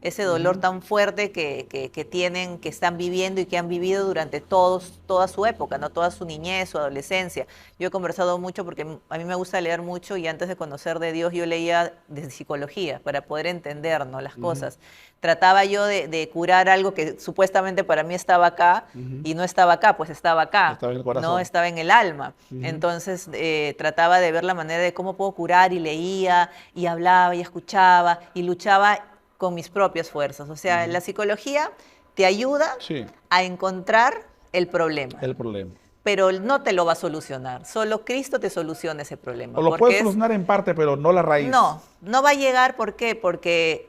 ese dolor Ujú. tan fuerte que tienen, que están viviendo y que han vivido durante toda su época, ¿no? Toda su niñez, su adolescencia. Yo he conversado mucho porque a mí me gusta leer mucho y antes de conocer de Dios yo leía de psicología para poder entender, ¿no?, las Ujú. cosas. Trataba yo de curar algo que supuestamente para mí estaba acá Ujú. y no estaba acá, pues estaba acá, Estaba en el no corazón. estaba en el alma. Ujú. Entonces trataba de ver la manera de cómo puedo curar y leía y hablaba y escuchaba y luchaba con mis propias fuerzas. O sea, Ujú. la psicología te ayuda Sí, a encontrar el problema, el problema. pero no te lo va a solucionar. Solo Cristo te soluciona ese O problema, lo puedes porque es, solucionar en parte, pero no la raíz. no, no va a llegar. ¿Por qué? Porque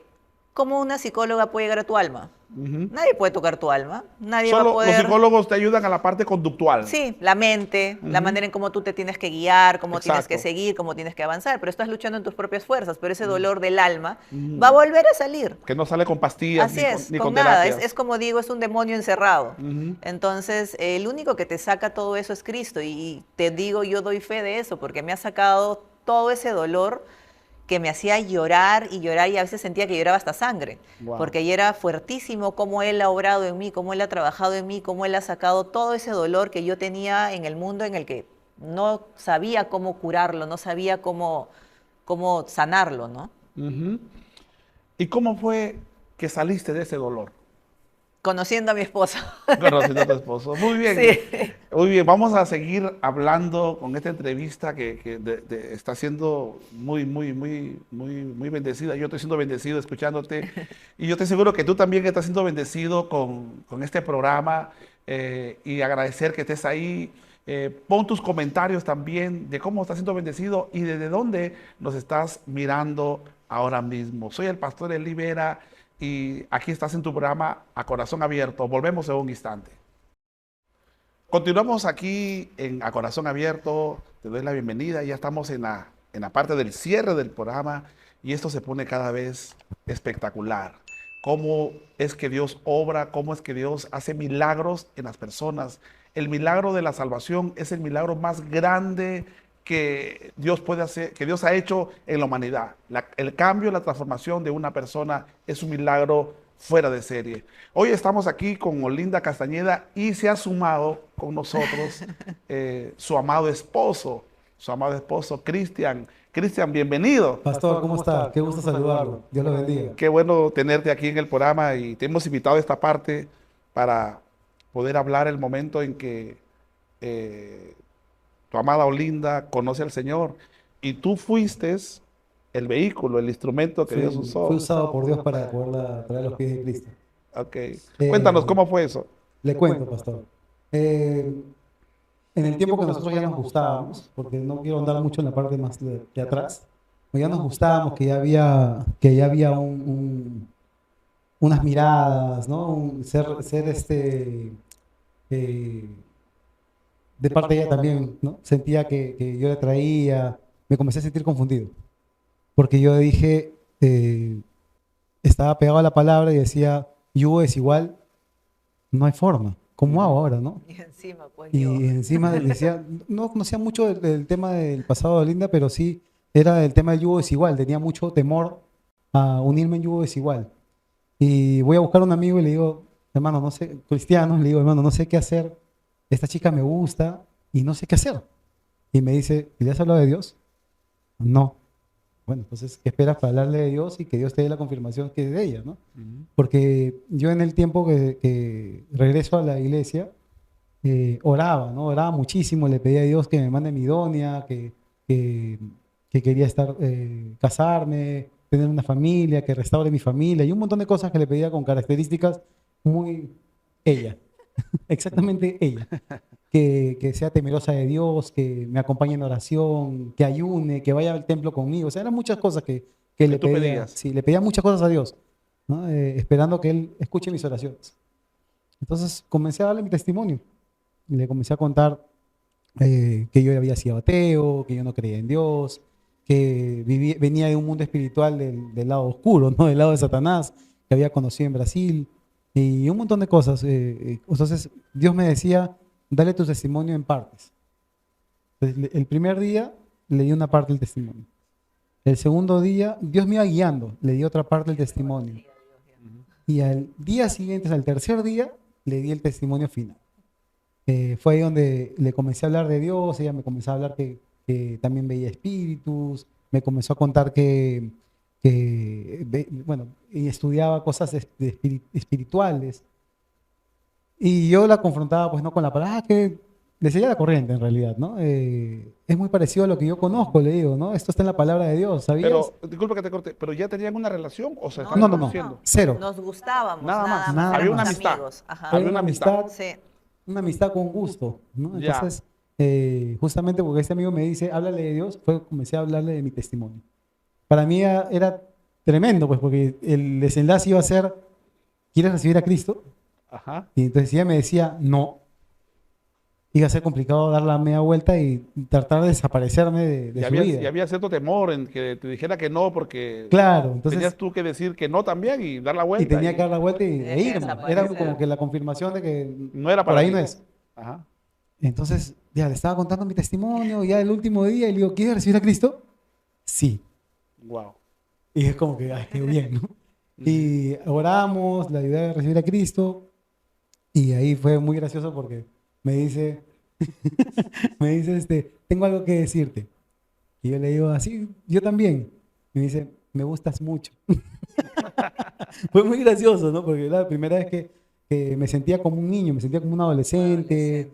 ¿cómo una psicóloga puede llegar a tu alma? Ujú. Nadie puede tocar tu alma, nadie va a Solo los poder. psicólogos te ayudan a la parte conductual. Sí, la mente, la Ujú. manera en cómo tú te tienes que guiar, cómo tienes que Exacto. seguir, cómo tienes que avanzar, pero estás luchando en tus propias fuerzas, pero ese Ujú. dolor del alma va a Ujú. volver a salir. Que no sale con pastillas Así es, ni con con nada, es terapias. como digo, es un demonio encerrado. Ujú. Entonces, el único que te saca todo eso es Cristo y te digo, yo doy fe de eso, porque me ha sacado todo ese dolor que me hacía llorar y a veces sentía que lloraba hasta sangre, Wow. porque ahí era fuertísimo cómo Él ha obrado en mí, cómo Él ha trabajado en mí, cómo Él ha sacado todo ese dolor que yo tenía en el mundo en el que no sabía cómo curarlo, no sabía cómo sanarlo, ¿no? Ujú. ¿Y cómo fue que saliste de ese dolor? Conociendo a mi esposo. Conociendo a tu esposo. Muy bien. Sí. Muy bien. Vamos a seguir hablando con esta entrevista que está siendo muy bendecida. Yo estoy siendo bendecido escuchándote. Y yo te aseguro que tú también estás siendo bendecido con este programa. Y agradecer que estés ahí. Pon tus comentarios también de cómo estás siendo bendecido y desde dónde nos estás mirando ahora mismo. Soy el pastor Eli Vera y aquí estás en tu programa A Corazón Abierto. Volvemos en un instante. Continuamos aquí en A Corazón Abierto. Te doy la bienvenida. Ya estamos en la parte del cierre del programa y esto se pone cada vez espectacular. Cómo es que Dios obra, cómo es que Dios hace milagros en las personas. El milagro de la salvación es el milagro más grande que Dios puede hacer, que Dios ha hecho en la humanidad. El cambio, la transformación de una persona es un milagro fuera de serie. Hoy estamos aquí con Olinda Castañeda y se ha sumado con nosotros su amado esposo, Cristian. Cristian, bienvenido. Pastor, ¿cómo está? Qué gusto saludarlo. Dios lo bendiga. Qué bueno tenerte aquí en el programa y te hemos invitado a esta parte para poder hablar el momento en que tu amada Olinda conoce al Señor y tú fuiste el vehículo, el instrumento que Dios usó. Fue usado por Dios para poderla traer a los pies de Cristo. Ok. Cuéntanos cómo fue eso. Le cuento, pastor. En el tiempo que nosotros ya nos gustábamos, porque no quiero andar mucho en la parte más de atrás, ya nos gustábamos, que ya había unas miradas, ¿no? De parte de ella también, ¿no? Sentía que yo le traía, me comencé a sentir confundido, porque yo dije, estaba pegado a la palabra y decía, yugo desigual, no hay forma. ¿Cómo hago ahora, no? Y encima, pues Y yo. encima decía, no conocía mucho del tema del pasado de Linda, pero sí era el tema del yugo desigual. Tenía mucho temor a unirme en yugo desigual. Y voy a buscar a un amigo y le digo, hermano, no sé, cristiano, le digo, hermano, no sé qué hacer. Esta chica me gusta y no sé qué hacer. Y me dice, ¿le has hablado de Dios? No. Bueno, entonces, ¿qué esperas para hablarle de Dios y que Dios te dé la confirmación que es de ella, ¿no? Porque yo en el tiempo que regreso a la iglesia, oraba, ¿no? Oraba muchísimo, le pedía a Dios que me mande mi idónea, que quería casarme, tener una familia, que restaure mi familia, y un montón de cosas que le pedía con características muy ella, exactamente ella. Que sea temerosa de Dios, que me acompañe en oración, que ayune, que vaya al templo conmigo. O sea, eran muchas cosas que le tú pedía. pedías. Sí, le pedía muchas cosas a Dios, ¿no? Esperando que Él escuche mis oraciones. Entonces comencé a darle mi testimonio. Y le comencé a contar que yo había sido ateo, que yo no creía en Dios, que venía de un mundo espiritual del lado oscuro, ¿no? Del lado de Satanás, que había conocido en Brasil, y un montón de cosas. Entonces Dios me decía, dale tu testimonio en partes. Entonces, el primer día le di una parte del testimonio. El segundo día, Dios me iba guiando, le di otra parte del testimonio. Y al día siguiente, al tercer día, le di el testimonio final. Fue ahí donde le comencé a hablar de Dios, ella me comenzó a hablar que también veía espíritus, me comenzó a contar bueno, y estudiaba cosas espirituales. Y yo la confrontaba, pues, no con la palabra, que le seguía la corriente en realidad, ¿no? Es muy parecido a lo que yo conozco, le digo, ¿no? Esto está en la palabra de Dios, ¿sabías? Pero, disculpa que te corte, ¿pero ya tenían una relación o se No, estaban no, no. conociendo? Cero. Nos gustábamos, Nada más. Nada Había una más. amistad. amigos. Ajá. Había una amistad. Sí. Una amistad con gusto, ¿no? Ya. Entonces, justamente porque este amigo me dice, háblale de Dios, comencé a hablarle de mi testimonio. Para mí era tremendo, pues, porque el desenlace iba a ser, ¿quieres recibir a Cristo? Ajá. Y entonces ella me decía, no. Iba a ser complicado dar la media vuelta y tratar de desaparecerme de Y su había, vida. y había cierto temor en que te dijera que no, porque Claro, entonces, tenías tú que decir que no también y dar la vuelta. y tenía que dar la vuelta e irme. Era Desaparecer. como que la confirmación de que No era por para ahí ti. no es. Ajá. Entonces, ya le estaba contando mi testimonio, ya el último día, y le digo, ¿quieres recibir a Cristo? Sí. Wow. Y es como que, ay, qué bien, ¿no? Y oramos, la ayudé a recibir a Cristo, y ahí fue muy gracioso porque me dice, tengo algo que decirte. Y yo le digo, así, yo también. Me dice, me gustas mucho. Fue muy gracioso, ¿no? Porque era la primera vez que me sentía como un niño, me sentía como un adolescente,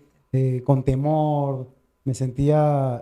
con temor, me sentía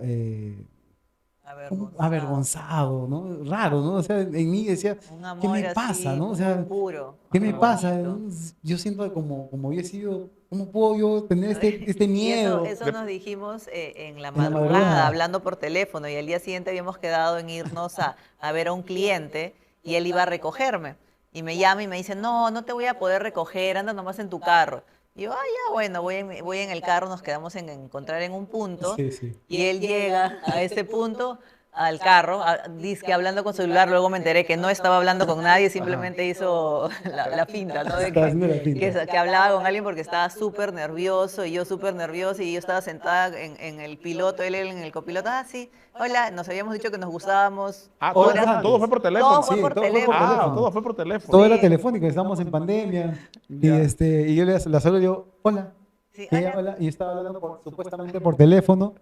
avergonzado, ¿no? Raro, ¿no? O sea, en mí decía, Un ¿qué amor me pasa, así, no? O sea, muy puro. ¿qué muy me pasa? bonito. Yo siento como había sido, ¿cómo puedo yo tener este Y miedo? eso nos dijimos en la En la madrugada, madrugada. hablando por teléfono, y al día siguiente habíamos quedado en irnos a ver a un cliente y él iba a recogerme. Y me llama y me dice, no, no te voy a poder recoger, anda nomás en tu carro. Y yo, ya, bueno, voy en el carro, nos quedamos en encontrar en un punto, Sí, sí. y él llega a ese punto, al carro, dizque hablando con su celular, luego me enteré que no estaba hablando con nadie, simplemente hizo la finta, ¿no? De Estaba haciendo la finta. que hablaba con alguien porque estaba súper nervioso y yo súper nerviosa y yo estaba sentada en el piloto, él en el copiloto, sí, hola, nos habíamos dicho que nos gustábamos Todo, Horas antes. todo fue por teléfono. Todo fue Sí, por todo fue por teléfono. teléfono. Todo fue por teléfono. Todo Sí. era telefónico, estábamos en pandemia. Y, Ya. y yo la saludo y digo, hola. Sí, Y ella, hola. Y estaba hablando supuestamente por teléfono.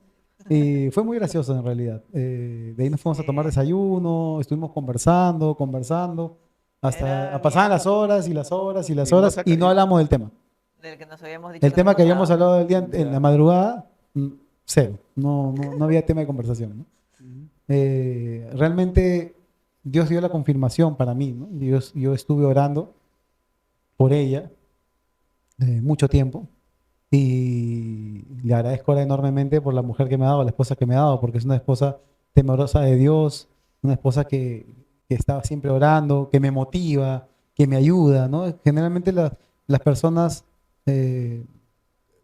Y fue muy gracioso en realidad. De ahí nos fuimos a tomar desayuno, estuvimos conversando, hasta pasaban las horas y las horas y las Y no horas se y no acabó. hablamos del tema. del que nos habíamos dicho. El tema que habíamos nos hablado del día en la madrugada, cero. No había tema de conversación, ¿no? Realmente Dios dio la confirmación para mí, ¿no? Yo estuve orando por ella mucho tiempo y le agradezco ahora enormemente por la mujer que me ha dado, la esposa que me ha dado, porque es una esposa temerosa de Dios, una esposa que estaba siempre orando, que me motiva, que me ayuda, ¿no? Generalmente las personas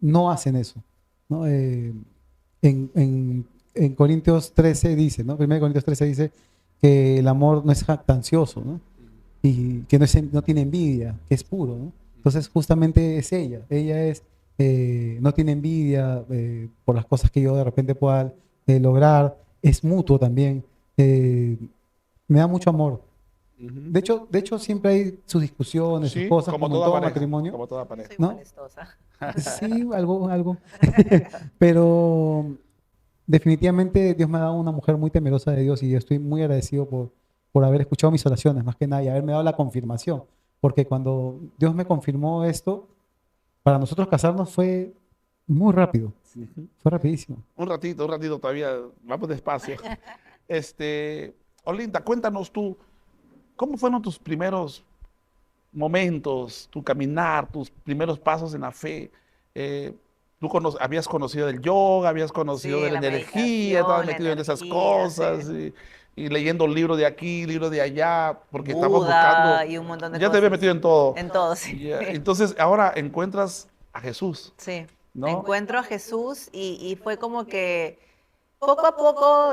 no hacen eso, ¿no? En Corintios 13 dice, ¿no? 1 Corintios 13 dice que el amor no es jactancioso, ¿no? Y que no tiene envidia, que es puro, ¿no? Entonces justamente es ella. Ella no tiene envidia por las cosas que yo de repente pueda lograr. Es mutuo también. Me da mucho amor. Ujú. De hecho siempre hay sus discusiones, sus Sí, cosas, como como en toda todo pareja. matrimonio. Como toda pareja. Soy ¿no? molestosa. Sí, algo. Pero definitivamente Dios me ha dado una mujer muy temerosa de Dios y yo estoy muy agradecido por haber escuchado mis oraciones, más que nada, y haberme dado la confirmación. Porque cuando Dios me confirmó esto, para nosotros casarnos fue muy rápido, Ujú. fue rapidísimo. Un ratito todavía, vamos despacio. Olinda, cuéntanos tú, ¿cómo fueron tus primeros momentos, tu caminar, tus primeros pasos en la fe? Tú habías conocido del yoga, habías conocido Sí, de la la energía, estabas meditación, la metido en esas energía, cosas sí. y leyendo libros de aquí, libros de allá, porque estabas Buda buscando, y un montón de ya te había cosas. metido en todo. En todo, sí. Ya, entonces ahora encuentras a Jesús, Sí. ¿no? Encuentro a Jesús y fue como que poco a poco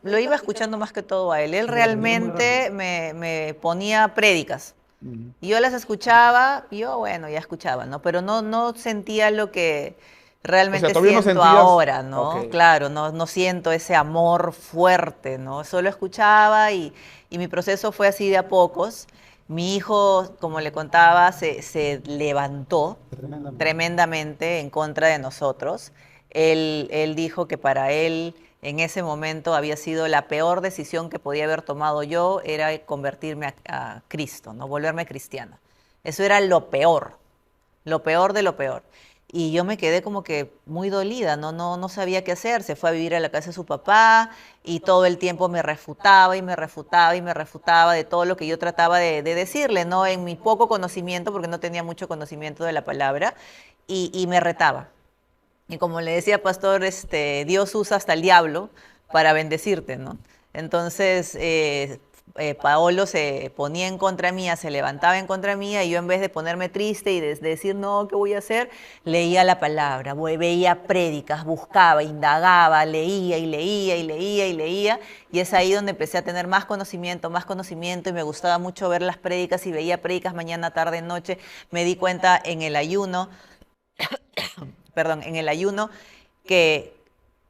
lo iba escuchando más que todo a él. Él realmente me ponía prédicas. Ujú. Y yo las escuchaba, y yo, bueno, ya escuchaba, ¿no? Pero no sentía lo que O sea, realmente todavía no siento sentías, ahora, ¿no? ok. Claro, no siento ese amor fuerte, ¿no? Solo escuchaba y mi proceso fue así de a pocos. Mi hijo, como le contaba, se levantó Tremendamente. tremendamente en contra de nosotros. Él dijo que para él en ese momento había sido la peor decisión que podía haber tomado yo, era convertirme a Cristo, ¿no? Volverme cristiana. Eso era lo peor de lo peor. Y yo me quedé como que muy dolida, no sabía qué hacer. Se fue a vivir a la casa de su papá y todo el tiempo me refutaba y me refutaba y me refutaba de todo lo que yo trataba de decirle, ¿no? En mi poco conocimiento, porque no tenía mucho conocimiento de la palabra, y me retaba. Y como le decía pastor, Dios usa hasta el diablo para bendecirte, ¿no? Entonces, Paolo se ponía en contra mía, se levantaba en contra mía y yo en vez de ponerme triste y de decir, no, ¿qué voy a hacer? Leía la palabra, veía prédicas, buscaba, indagaba, leía y leía y leía y leía. Y es ahí donde empecé a tener más conocimiento y me gustaba mucho ver las prédicas y veía prédicas mañana, tarde, noche. Me di cuenta en el ayuno en el ayuno, que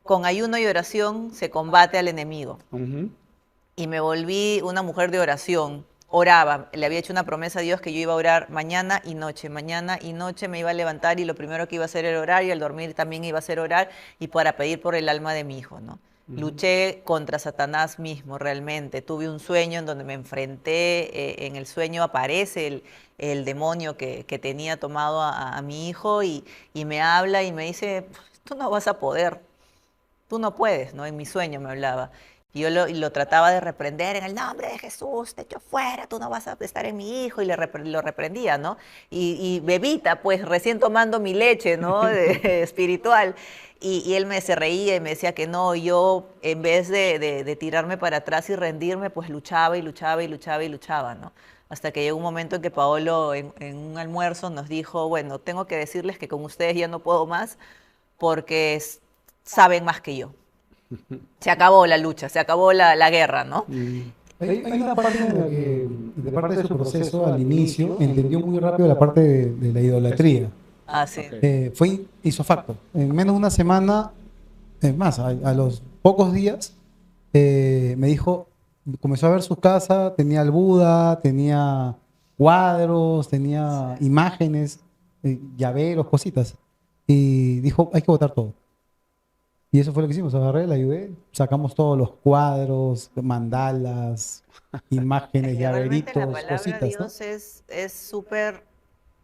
con ayuno y oración se combate al enemigo. Ujú. Y me volví una mujer de oración. Oraba, le había hecho una promesa a Dios que yo iba a orar mañana y noche me iba a levantar y lo primero que iba a hacer era orar y al dormir también iba a hacer orar y para pedir por el alma de mi hijo, ¿no? Luché contra Satanás mismo realmente. Tuve un sueño en donde me enfrenté, en el sueño aparece el demonio que tenía tomado a mi hijo y me habla y me dice, tú no vas a poder, tú no puedes, ¿no? En mi sueño me hablaba. Y yo lo trataba de reprender en el nombre de Jesús, te echo fuera, tú no vas a estar en mi hijo, y lo reprendía, ¿no? Y bebita, pues recién tomando mi leche, ¿no? Espiritual. Y él se reía y me decía que no, y yo en vez de tirarme para atrás y rendirme, pues luchaba y luchaba y luchaba y luchaba, ¿no? Hasta que llegó un momento en que Paolo en un almuerzo nos dijo, bueno, tengo que decirles que con ustedes ya no puedo más porque saben más que yo. se acabó la lucha, se acabó la guerra, ¿no? Hay una parte en la que, de parte de su proceso al inicio, entendió muy rápido la parte de la idolatría. Ah, sí. Fue isofacto. En menos de una semana, es más, a los pocos días, me dijo, comenzó a ver su casa, tenía el Buda, tenía cuadros, tenía imágenes, llaveros, cositas. Y dijo, hay que botar todo. Y eso fue lo que hicimos, agarré, la ayudé, sacamos todos los cuadros, mandalas, Es imágenes, que realmente la llaveritos, palabra cositas, ¿no? Dios es súper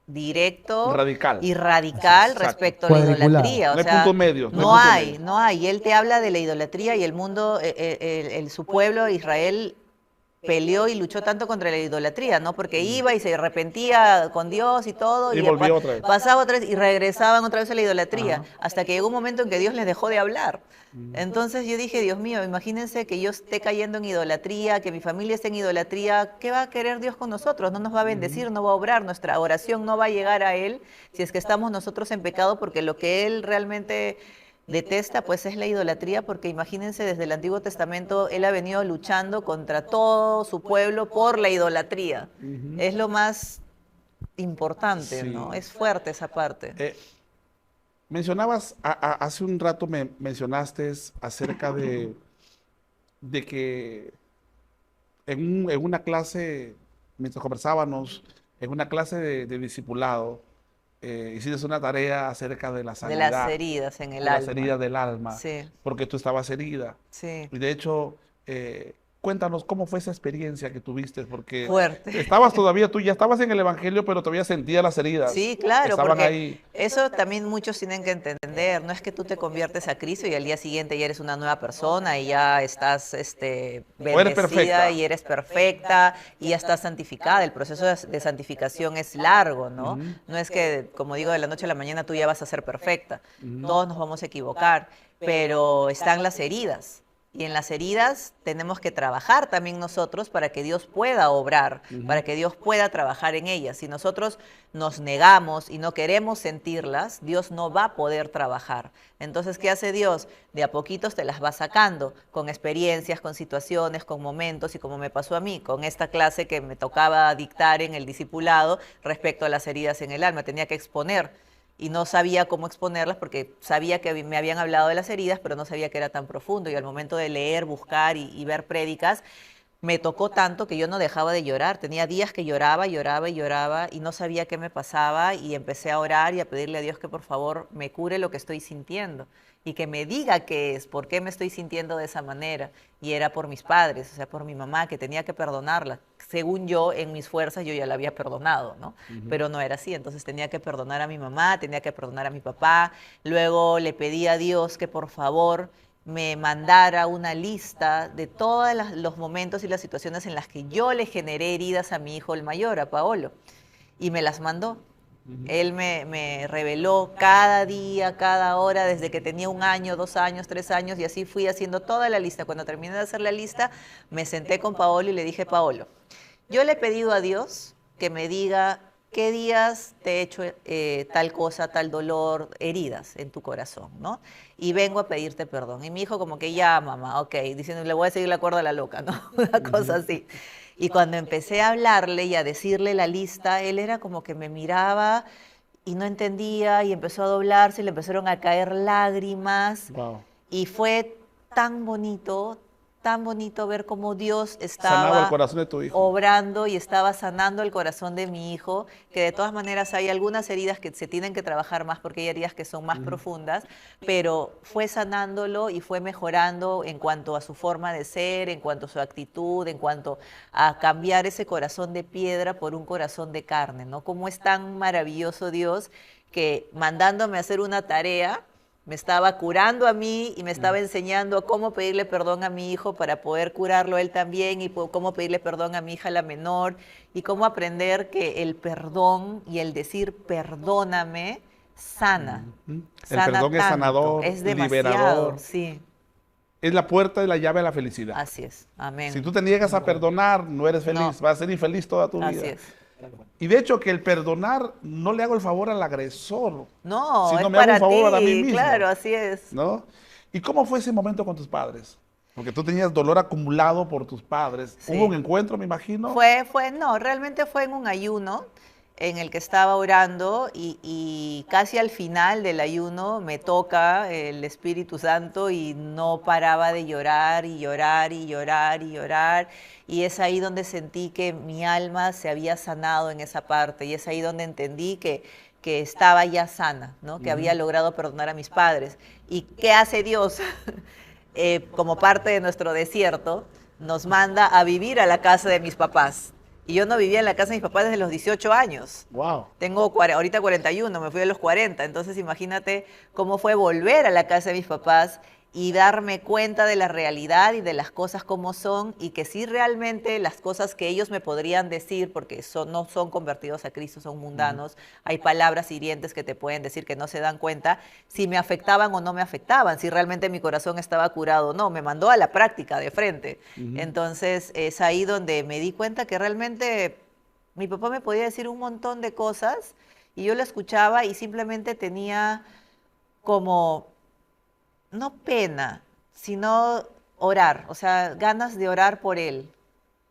directo Radical. y Así es. radical Exacto. respecto a la Cuadriculado. idolatría. O No hay punto sea, medio, no hay no punto hay, medio. no hay. Y él te habla de la idolatría y el mundo, su pueblo, Israel, peleó y luchó tanto contra la idolatría, ¿no? Porque iba y se arrepentía con Dios y todo, Y y volvía otra vez. pasaba otra vez y regresaban otra vez a la idolatría, Ajá. hasta que llegó un momento en que Dios les dejó de hablar. Entonces yo dije, Dios mío, imagínense que yo esté cayendo en idolatría, que mi familia esté en idolatría, ¿qué va a querer Dios con nosotros? No nos va a bendecir, no va a obrar, nuestra oración no va a llegar a Él si es que estamos nosotros en pecado, porque lo que Él realmente detesta pues es la idolatría, porque imagínense, desde el Antiguo Testamento Él ha venido luchando contra todo su pueblo por la idolatría. Es lo más importante, Sí. ¿no? Es fuerte esa parte. Mencionabas, hace un rato me mencionaste acerca de que en una clase, mientras conversábamos, en una clase de discipulado, hiciste una tarea acerca de la De las sanidad, heridas en de el las alma. heridas del alma, Sí, porque tú estabas herida. sí. Y de hecho, cuéntanos cómo fue esa experiencia que tuviste, porque Fuerte. estabas todavía, tú ya estabas en el Evangelio, pero todavía sentías las heridas. Sí, claro, Estaban porque ahí. eso también muchos tienen que entender. No es que tú te conviertes a Cristo y al día siguiente ya eres una nueva persona y ya estás O eres bendecida perfecta. y eres perfecta y ya estás santificada. El proceso de santificación es largo, ¿no? No es que, como digo, de la noche a la mañana tú ya vas a ser perfecta. Todos nos vamos a equivocar, pero están las heridas. Y en las heridas tenemos que trabajar también nosotros para que Dios pueda obrar, para que Dios pueda trabajar en ellas. Si nosotros nos negamos y no queremos sentirlas, Dios no va a poder trabajar. Entonces, ¿qué hace Dios? De a poquitos te las va sacando, con experiencias, con situaciones, con momentos, y como me pasó a mí, con esta clase que me tocaba dictar en el discipulado respecto a las heridas en el alma. Tenía que exponer y no sabía cómo exponerlas porque sabía que me habían hablado de las heridas, pero no sabía que era tan profundo. Y al momento de leer, buscar y ver prédicas, me tocó tanto que yo no dejaba de llorar. Tenía días que lloraba, lloraba y lloraba y no sabía qué me pasaba, y empecé a orar y a pedirle a Dios que por favor me cure lo que estoy sintiendo y que me diga qué es, por qué me estoy sintiendo de esa manera. Y era por mis padres, o sea, por mi mamá, que tenía que perdonarla. Según yo, en mis fuerzas, yo ya la había perdonado, ¿no? Pero no era así, entonces tenía que perdonar a mi mamá, tenía que perdonar a mi papá. Luego le pedí a Dios que por favor me mandara una lista de todos los momentos y las situaciones en las que yo le generé heridas a mi hijo el mayor, a Paolo, y me las mandó. Él me reveló cada día, cada hora, desde que tenía 1 año, 2 años, 3 años, y así fui haciendo toda la lista. Cuando terminé de hacer la lista, me senté con Paolo y le dije, Paolo, yo le he pedido a Dios que me diga qué días te he hecho tal cosa, tal dolor, heridas en tu corazón, ¿no? Y vengo a pedirte perdón. Y mi hijo como que ya, mamá, ok, diciendo, le voy a seguir la cuerda a la loca, ¿no? Una cosa así. Y cuando empecé a hablarle y a decirle la lista, él era como que me miraba y no entendía y empezó a doblarse, le empezaron a caer lágrimas. Wow. Y fue tan bonito ver cómo Dios Sanaba el estaba corazón de tu hijo. obrando y estaba sanando el corazón de mi hijo, que de todas maneras hay algunas heridas que se tienen que trabajar más porque hay heridas que son más profundas, pero fue sanándolo y fue mejorando en cuanto a su forma de ser, en cuanto a su actitud, en cuanto a cambiar ese corazón de piedra por un corazón de carne, ¿no? Cómo es tan maravilloso Dios que mandándome a hacer una tarea, me estaba curando a mí y me estaba enseñando a cómo pedirle perdón a mi hijo para poder curarlo él también, y cómo pedirle perdón a mi hija la menor, y cómo aprender que el perdón y el decir perdóname sana. El Sana perdón es tanto, sanador, es demasiado, liberador. sí, Es la puerta y la llave a la felicidad. así es, amén. Si tú te niegas a perdonar, no eres feliz, No. vas a ser infeliz toda tu Así vida. es. Y de hecho que el perdonar no le hago el favor al agresor, No, sino es me hago para un favor a mí ti, mismo, claro, así es. ¿no? ¿Y cómo fue ese momento con tus padres? Porque tú tenías dolor acumulado por tus padres. Sí. ¿Hubo un encuentro, me imagino? No, realmente fue en un ayuno en el que estaba orando y casi al final del ayuno me toca el Espíritu Santo y no paraba de llorar y llorar y llorar y llorar. Y es ahí donde sentí que mi alma se había sanado en esa parte y es ahí donde entendí que estaba ya sana, ¿no? Que había logrado perdonar a mis padres. ¿Y qué hace Dios? Como parte de nuestro desierto, nos manda a vivir a la casa de mis papás. Y yo no vivía en la casa de mis papás desde los 18 años. Wow. Tengo ahorita 41, me fui a los 40. Entonces imagínate cómo fue volver a la casa de mis papás y darme cuenta de la realidad y de las cosas como son y que sí realmente las cosas que ellos me podrían decir, porque no son convertidos a Cristo, son mundanos, hay palabras hirientes que te pueden decir que no se dan cuenta si me afectaban o no me afectaban, si realmente mi corazón estaba curado o no, me mandó a la práctica de frente. Entonces es ahí donde me di cuenta que realmente mi papá me podía decir un montón de cosas y yo lo escuchaba y simplemente tenía como no pena, sino orar, o sea, ganas de orar por él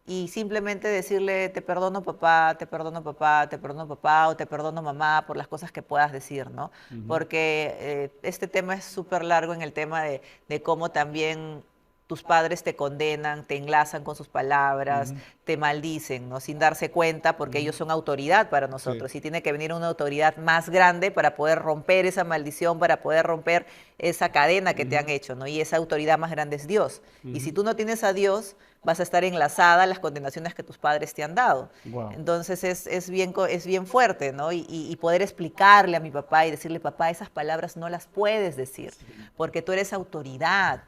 y simplemente decirle, te perdono papá, te perdono papá, te perdono papá o te perdono mamá por las cosas que puedas decir, ¿no? Porque este tema es súper largo en el tema de cómo también tus padres te condenan, te enlazan con sus palabras, te maldicen, ¿no? Sin darse cuenta, porque ellos son autoridad para nosotros. Sí. Y tiene que venir una autoridad más grande para poder romper esa maldición, para poder romper esa cadena que te han hecho, ¿no? Y esa autoridad más grande es Dios. Y si tú no tienes a Dios, vas a estar enlazada a las condenaciones que tus padres te han dado. Wow. Entonces es bien fuerte, ¿no? Y poder explicarle a mi papá y decirle, papá, esas palabras no las puedes decir, porque tú eres autoridad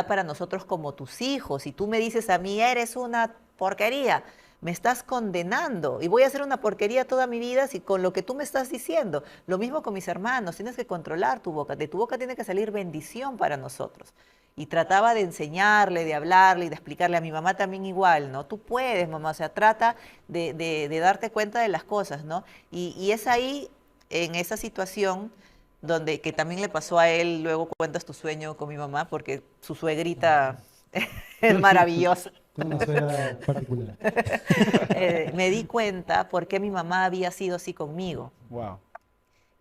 para nosotros como tus hijos. Y tú me dices a mí, eres una porquería, me estás condenando y voy a hacer una porquería toda mi vida si con lo que tú me estás diciendo. Lo mismo con mis hermanos, tienes que controlar tu boca, de tu boca tiene que salir bendición para nosotros. Y trataba de enseñarle, de hablarle y de explicarle a mi mamá también igual, ¿no? Tú puedes, mamá, o sea, trata de darte cuenta de las cosas, ¿no? Y es ahí, en esa situación, donde que también le pasó a él, luego cuentas tu sueño con mi mamá, porque su suegrita es maravillosa. Tengo una suegra particular. Me di cuenta por qué mi mamá había sido así conmigo. Wow.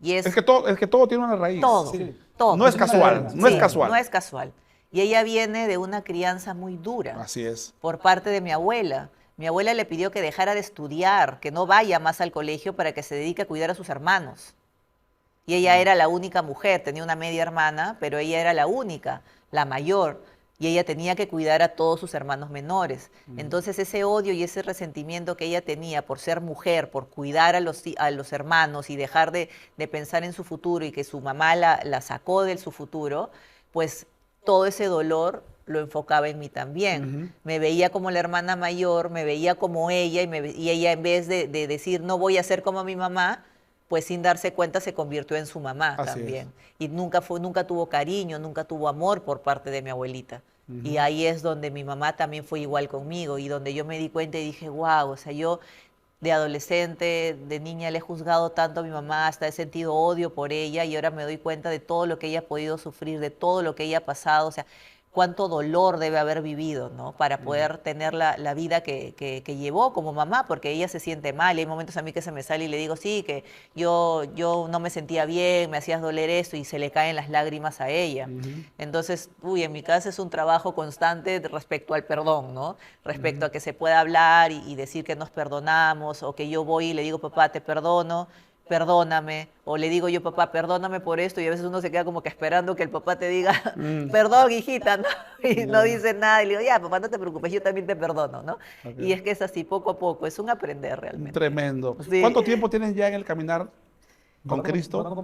Y Es que todo tiene una raíz. todo, Sí. todo. No es casual, no es Sí, casual. no es casual. Y ella viene de una crianza muy dura Así es. por parte de mi abuela. Mi abuela le pidió que dejara de estudiar, que no vaya más al colegio para que se dedique a cuidar a sus hermanos. Y ella era la única mujer, tenía una media hermana, pero ella era la única, la mayor. Y ella tenía que cuidar a todos sus hermanos menores. Entonces ese odio y ese resentimiento que ella tenía por ser mujer, por cuidar a los hermanos y dejar de pensar en su futuro y que su mamá la sacó de su futuro, pues todo ese dolor lo enfocaba en mí también. Me veía como la hermana mayor, me veía como ella y ella en vez de decir no voy a ser como mi mamá, pues sin darse cuenta se convirtió en su mamá Así también. Y nunca tuvo cariño, nunca tuvo amor por parte de mi abuelita. Y ahí es donde mi mamá también fue igual conmigo y donde yo me di cuenta y dije, wow, o sea, yo de adolescente, de niña le he juzgado tanto a mi mamá, hasta he sentido odio por ella y ahora me doy cuenta de todo lo que ella ha podido sufrir, de todo lo que ella ha pasado, o sea, cuánto dolor debe haber vivido, ¿no? Para poder tener la vida que llevó como mamá, porque ella se siente mal. Y hay momentos a mí que se me sale y le digo, sí, que yo no me sentía bien, me hacías doler esto, y se le caen las lágrimas a ella. Entonces, en mi casa es un trabajo constante respecto al perdón, ¿no? Respecto a que se pueda hablar y decir que nos perdonamos, o que yo voy y le digo, papá, te perdono, perdóname, o le digo yo, papá, perdóname por esto, y a veces uno se queda como que esperando que el papá te diga, perdón, hijita, ¿no? Y no dice nada, y le digo, ya, papá, no te preocupes, yo también te perdono, ¿no? Okay. Y es que es así, poco a poco, es un aprender realmente. Tremendo. Sí. ¿Cuánto tiempo tienen ya en el caminar con Cristo?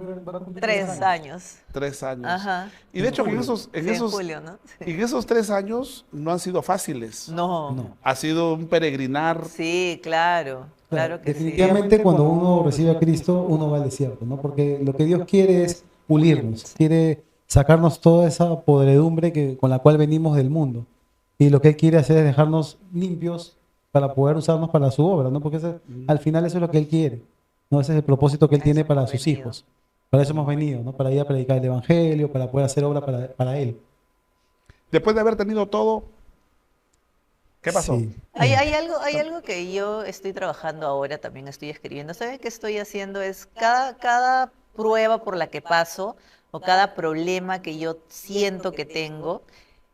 3 años. 3 años. Ajá. Y de hecho, Sí, en julio, ¿no? Sí. en esos 3 años no han sido fáciles. No. No. Ha sido un peregrinar. Sí, claro, claro que sí. Definitivamente cuando uno recibe a Cristo, uno va al desierto, ¿no? Porque lo que Dios quiere es pulirnos, quiere sacarnos toda esa podredumbre con la cual venimos del mundo. Y lo que Él quiere hacer es dejarnos limpios para poder usarnos para su obra, ¿no? Porque al final eso es lo que Él quiere, ¿no? Ese es el propósito que Él tiene para sus hijos. Para eso hemos venido, ¿no? Para ir a predicar el Evangelio, para poder hacer obra para Él. Después de haber tenido todo, ¿qué pasó? Sí. Hay algo que yo estoy trabajando ahora, también estoy escribiendo. ¿Sabe qué estoy haciendo? Es cada prueba por la que paso o cada problema que yo siento que tengo,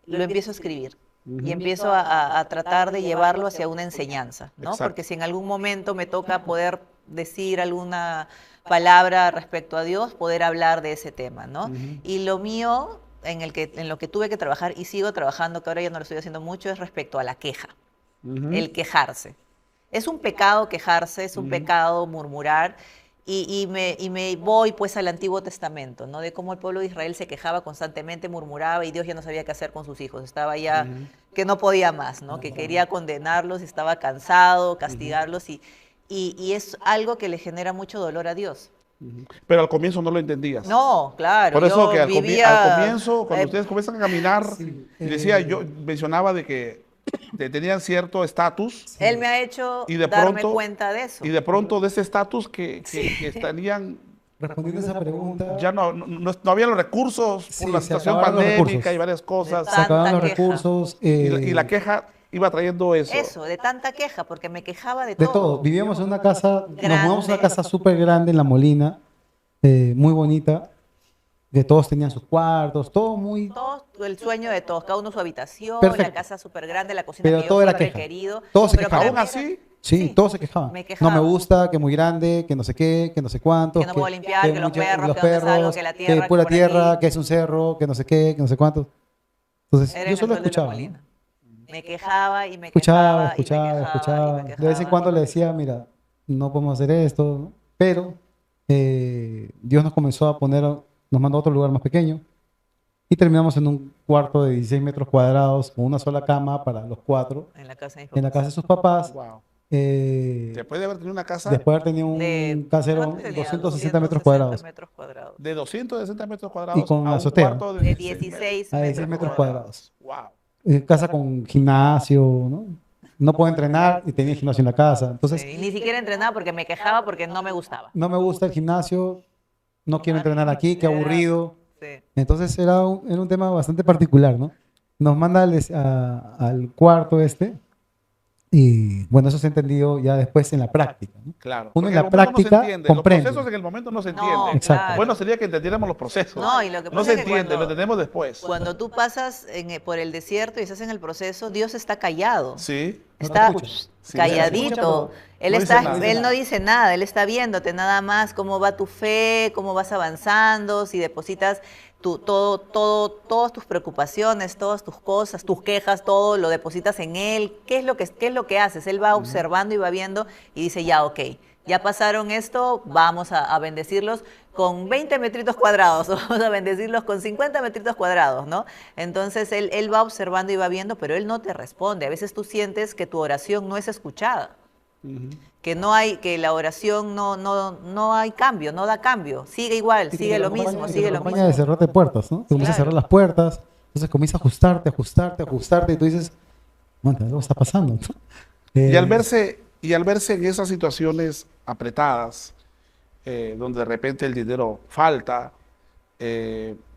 lo empiezo a escribir. Y empiezo a tratar de llevarlo hacia una enseñanza, ¿no? Exacto. Porque si en algún momento me toca poder decir alguna palabra respecto a Dios, poder hablar de ese tema, ¿no? Y lo mío, en lo que tuve que trabajar y sigo trabajando, que ahora ya no lo estoy haciendo mucho, es respecto a la queja, el quejarse. Es un pecado quejarse, es un pecado murmurar. Y me voy pues al Antiguo Testamento, ¿no? De cómo el pueblo de Israel se quejaba constantemente, murmuraba y Dios ya no sabía qué hacer con sus hijos. Estaba ya que no podía más, ¿no? Que quería condenarlos, estaba cansado, castigarlos y es algo que le genera mucho dolor a Dios. Pero al comienzo no lo entendías. No, claro, Por eso yo que al vivía... comienzo, cuando ustedes comienzan a caminar, Sí, decía, yo mencionaba de que tenían cierto estatus Él me ha hecho y de darme pronto, cuenta de eso. y de pronto de ese estatus que estarían, Respondiendo a esa pregunta, ya no había los recursos Sí, por la se situación acabaron los pandémica recursos. y varias cosas. se acabaron los Tanta queja. recursos. Y la queja iba trayendo eso. Eso, de tanta queja, porque me quejaba de De todo. todo. Vivíamos en una casa, nos mudamos a una Grande. casa súper grande en La Molina, muy bonita, que todos tenían sus cuartos, todo muy... Todos, el sueño de todos, cada uno su habitación, Perfecto. la casa súper grande, la cocina Pero que yo todo era siempre he queja. querido. Todos se pero para Aún mí era- así, Sí, todos se quejaban. me No quejaba. me gusta, que muy grande, que no sé qué, que no sé cuántos. Que no puedo limpiar, que los perros, los que dónde salgo, perros, que la tierra, que pura por tierra, aquí. que es un cerro, que no sé qué, que no sé cuántos. Entonces, Era yo en el solo sol de la escuchaba, ¿no? Molina. Me quejaba y me Escuchaba, quejaba y me escuchaba, quejaba y escuchaba. me De vez en cuando le decía, mira, no podemos hacer esto, ¿no? Pero Dios nos comenzó a poner, nos mandó a otro lugar más pequeño y terminamos en un cuarto de 16 metros cuadrados con una sola cama para los cuatro En la casa de mis en la papás. casa de sus papás. wow. eh, Después de haber tenido una casa después de haber tenido un De, casero, ¿cuánto tenía? 260 metros 260 cuadrados metros cuadrados. de 260 metros y cuadrados con a un azotea cuarto de De 16 16 a 16 metros cuadrados. Wow. Casa con gimnasio, ¿no? No puedo entrenar y tenía gimnasio en la casa. Entonces, Sí, y ni siquiera entrenaba porque me quejaba porque no me gustaba. no me gusta el gimnasio, no quiero entrenar aquí, qué Era- aburrido. Sí. Entonces era un tema bastante particular, ¿no? Nos manda al cuarto y bueno, eso se ha entendido ya después en la práctica, ¿no? Claro. Uno Porque en la el momento no se práctica entiende. comprende. Los procesos en el momento no se No, entienden. Exacto. claro. Bueno sería que entendiéramos los procesos. No, y lo que No pasa se es que entiende, cuando- lo entendemos después. Cuando tú pasas por el desierto y estás en el proceso, Dios está callado. Sí. No te Está escucha. Sí, calladito. Él no dice está, nada. él no dice nada, él está viéndote nada más cómo va tu fe, cómo vas avanzando, si depositas todas tus preocupaciones, todas tus cosas, tus quejas, todo lo depositas en él. ¿Qué es lo que haces? Él va observando y va viendo y dice, ya, ok, ya pasaron esto, vamos a bendecirlos con 20 metritos cuadrados, o vamos a bendecirlos con 50 metritos cuadrados, ¿no? Entonces él va observando y va viendo, pero él no te responde. A veces tú sientes que tu oración no es escuchada, que la oración no hay cambio, no da cambio, sigue igual, Y que sigue te lo acompaña- mismo, y que sigue te lo acompaña mismo. de cerrarte puertas, ¿no? Te comienza a Claro. cerrar las puertas, entonces comienza a ajustarte y tú dices, bueno, algo está pasando, ¿no? Y al verse en esas situaciones apretadas, donde de repente el dinero falta,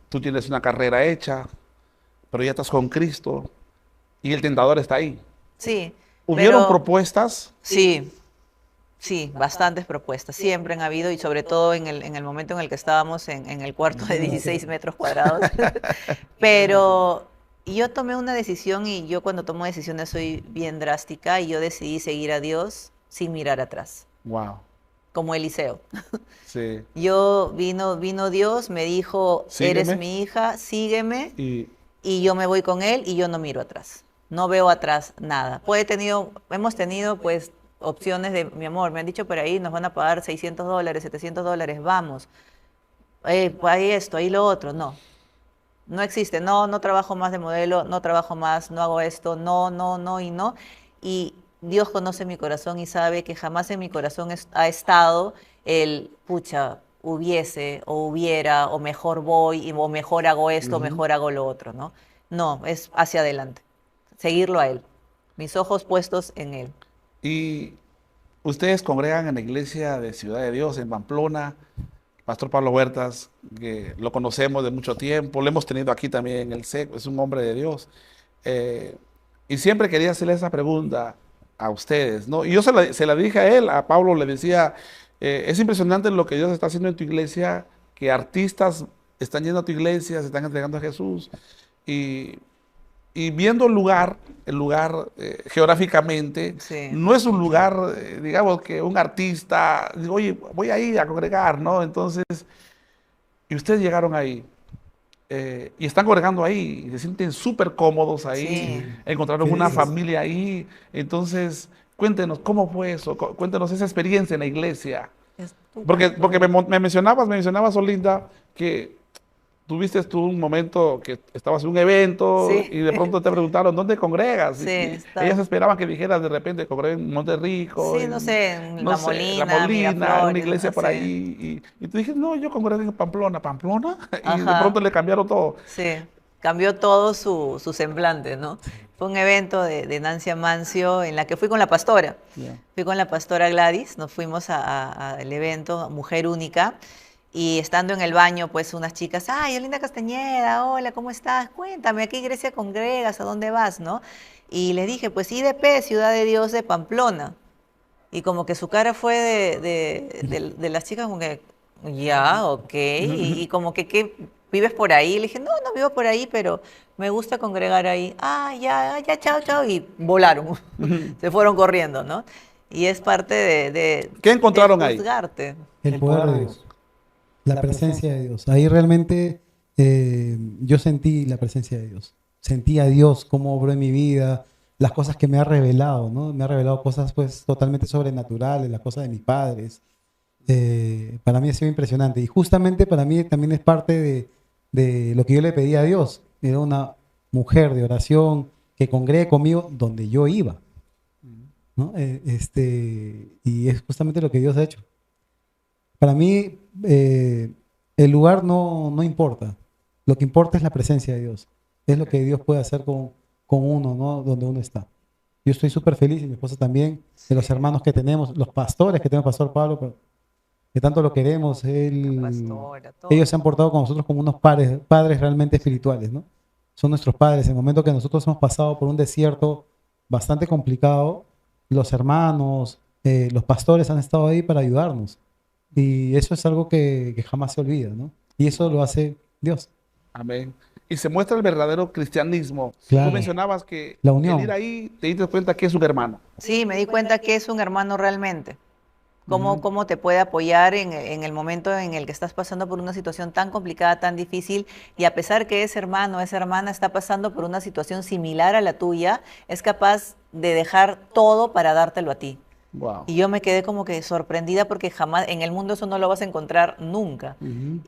tú tienes una carrera hecha, pero ya estás con Cristo y el tentador está ahí. Sí. ¿Hubieron pero- propuestas? Sí, sí, bastantes propuestas. Siempre han habido y sobre todo en el momento en el que estábamos en el cuarto de 16 metros cuadrados. Pero yo tomé una decisión y yo cuando tomo decisiones soy bien drástica y yo decidí seguir a Dios sin mirar atrás, Wow. como Eliseo. Sí. Vino Dios, me dijo, Sígueme. eres mi hija, sígueme. Y Y yo me voy con él y yo no miro atrás. No veo atrás nada. Hemos tenido pues opciones de, mi amor, me han dicho por ahí, nos van a pagar $600, $700, vamos. Hay esto, hay lo otro. No, no existe. No trabajo más de modelo, no trabajo más, no hago esto, no y no. Y Dios conoce mi corazón y sabe que jamás en mi corazón ha estado el, pucha, hubiese o hubiera o mejor voy o mejor hago esto o mejor hago lo otro, ¿no? No, es hacia adelante, seguirlo a Él, mis ojos puestos en Él. ustedes congregan en la iglesia de Ciudad de Dios, en Pamplona. Pastor Pablo Huertas, que lo conocemos de mucho tiempo, lo hemos tenido aquí también en el SEC, es un hombre de Dios. Y siempre quería hacerle esa pregunta a ustedes, ¿no? Y yo se la dije a él, a Pablo le decía, es impresionante lo que Dios está haciendo en tu iglesia, que artistas están yendo a tu iglesia, se están entregando a Jesús, y, y viendo el lugar geográficamente, Sí. no es un lugar, digamos, que un artista, digo, oye, voy a ir a congregar, ¿no? Entonces, y ustedes llegaron ahí. Y están congregando ahí, y se sienten súper cómodos ahí, Sí. encontraron una Felices. familia ahí. Entonces, cuéntenos cómo fue eso, cuéntenos esa experiencia en la iglesia. Porque me mencionabas, Olinda, que tuviste tú un momento que estabas en un evento Sí. y de pronto te preguntaron, ¿dónde congregas? Sí, Y ellas esperaban que dijeras de repente, congrego en Monterrico, Sí, no sé, en no La sé, La Molina, Molina, en una Miraflores, iglesia no por sé. ahí. Y tú dijiste, no, yo congrego en Pamplona. ¿Pamplona? Y de Ajá. pronto le cambiaron todo. Sí, cambió todo su semblante, ¿no? Fue un evento de Nancy Amancio en la que fui con la pastora. Ya. Fui con la pastora Gladys, nos fuimos al evento Mujer Única y estando en el baño, pues unas chicas, ay, Olinda Castañeda, hola, ¿cómo estás? Cuéntame, ¿a qué iglesia congregas? ¿A dónde vas? ¿No? Y le dije, pues IDP, Ciudad de Dios de Pamplona. Y como que su cara fue de las chicas como que, ya, ok. Y como que, ¿qué? ¿Vives por ahí? Le dije, no, no vivo por ahí, pero me gusta congregar ahí. Ah, ya, chao, chao. Y volaron. Se fueron corriendo, ¿no? Y es parte ¿Qué de encontraron ahí? juzgarte. El poder de Dios, la presencia de Dios. Ahí realmente yo sentí la presencia de Dios. Sentí a Dios cómo obró en mi vida, las cosas que me ha revelado, ¿no? Me ha revelado cosas pues totalmente sobrenaturales, las cosas de mis padres. Para mí ha sido impresionante. Y justamente para mí también es parte de lo que yo le pedí a Dios. Era una mujer de oración que congregue conmigo donde yo iba, ¿no? Y es justamente lo que Dios ha hecho. Para mí, el lugar no importa. Lo que importa es la presencia de Dios. Es lo que Dios puede hacer con uno, ¿no? Donde uno está. Yo estoy súper feliz y mi esposa también, de los hermanos que tenemos, los pastores que tenemos, Pastor Pablo, que tanto lo queremos. Pastora, todo. Ellos se han portado con nosotros como unos padres realmente espirituales, ¿no? Son nuestros padres. En el momento que nosotros hemos pasado por un desierto bastante complicado, los hermanos, los pastores han estado ahí para ayudarnos. Y eso es algo que jamás se olvida, ¿no? Y eso lo hace Dios. Amén. Y se muestra el verdadero cristianismo. Claro. Tú mencionabas que La el unión. ir ahí te diste cuenta que es un hermano. Sí, me di cuenta que es un hermano realmente. Cómo te puede apoyar en el momento en el que estás pasando por una situación tan complicada, tan difícil, y a pesar que ese hermano, esa hermana está pasando por una situación similar a la tuya, es capaz de dejar todo para dártelo a ti. Wow. Y yo me quedé como que sorprendida porque jamás en el mundo eso no lo vas a encontrar nunca.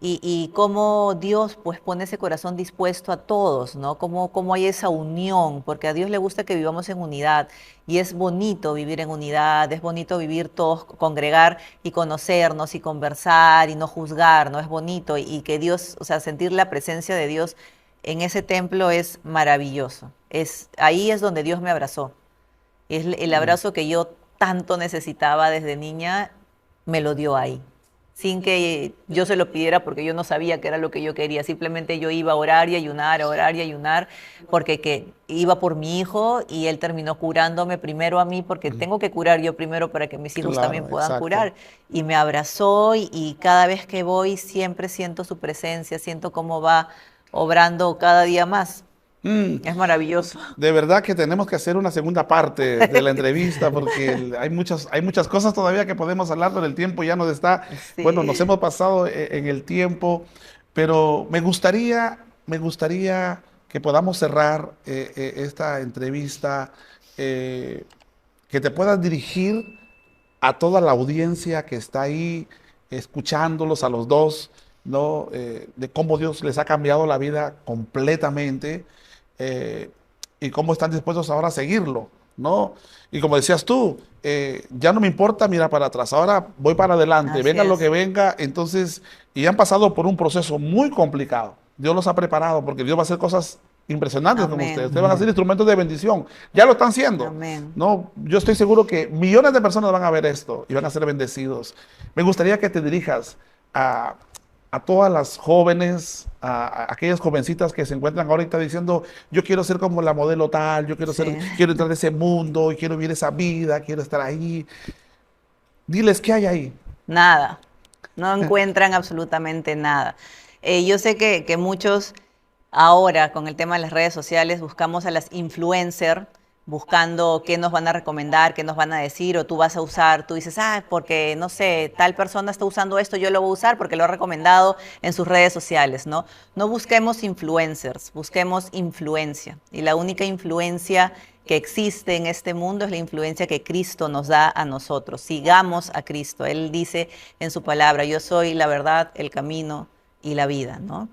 Y cómo Dios pues pone ese corazón dispuesto a todos, ¿no? Cómo hay esa unión, porque a Dios le gusta que vivamos en unidad. Y es bonito vivir en unidad, es bonito vivir todos, congregar y conocernos y conversar y no juzgar, ¿no? Es bonito y que Dios, o sea, sentir la presencia de Dios en ese templo es maravilloso. Ahí es donde Dios me abrazó. Es el abrazo que yo tanto necesitaba desde niña, me lo dio ahí. Sin que yo se lo pidiera porque yo no sabía qué era lo que yo quería. Simplemente yo iba a orar y ayunar, a orar y ayunar, porque iba por mi hijo y él terminó curándome primero a mí, porque tengo que curar yo primero para que mis hijos Claro, también puedan exacto. curar. Y me abrazó y cada vez que voy siempre siento su presencia, siento cómo va obrando cada día más. Es maravilloso. De verdad que tenemos que hacer una segunda parte de la entrevista porque hay muchas cosas todavía que podemos hablar, pero el tiempo ya nos está, Sí. bueno, nos hemos pasado en el tiempo, pero me gustaría que podamos cerrar esta entrevista, que te puedas dirigir a toda la audiencia que está ahí escuchándolos a los dos, ¿no? De cómo Dios les ha cambiado la vida completamente, y cómo están dispuestos ahora a seguirlo, ¿no? Y como decías tú, ya no me importa mirar para atrás, ahora voy para adelante, Así venga lo es. que venga. Entonces, y han pasado por un proceso muy complicado. Dios los ha preparado porque Dios va a hacer cosas impresionantes con Amén. ustedes. Ustedes van a ser instrumentos de bendición. Ya lo están siendo. Amén. No, yo estoy seguro que millones de personas van a ver esto y van a ser bendecidos. Me gustaría que te dirijas a, a todas las jóvenes, a aquellas jovencitas que se encuentran ahorita diciendo, yo quiero ser como la modelo tal, yo quiero ser, Sí. quiero entrar en ese mundo, y quiero vivir esa vida, quiero estar ahí. Diles qué hay ahí. Nada, no encuentran absolutamente nada. Yo sé que muchos ahora con el tema de las redes sociales buscamos a las influencers buscando qué nos van a recomendar, qué nos van a decir, o tú vas a usar, tú dices, ah, porque no sé, tal persona está usando esto, yo lo voy a usar porque lo ha recomendado en sus redes sociales, ¿no? No busquemos influencers, busquemos influencia. Y la única influencia que existe en este mundo es la influencia que Cristo nos da a nosotros. Sigamos a Cristo. Él dice en su palabra, yo soy la verdad, el camino y la vida, ¿no?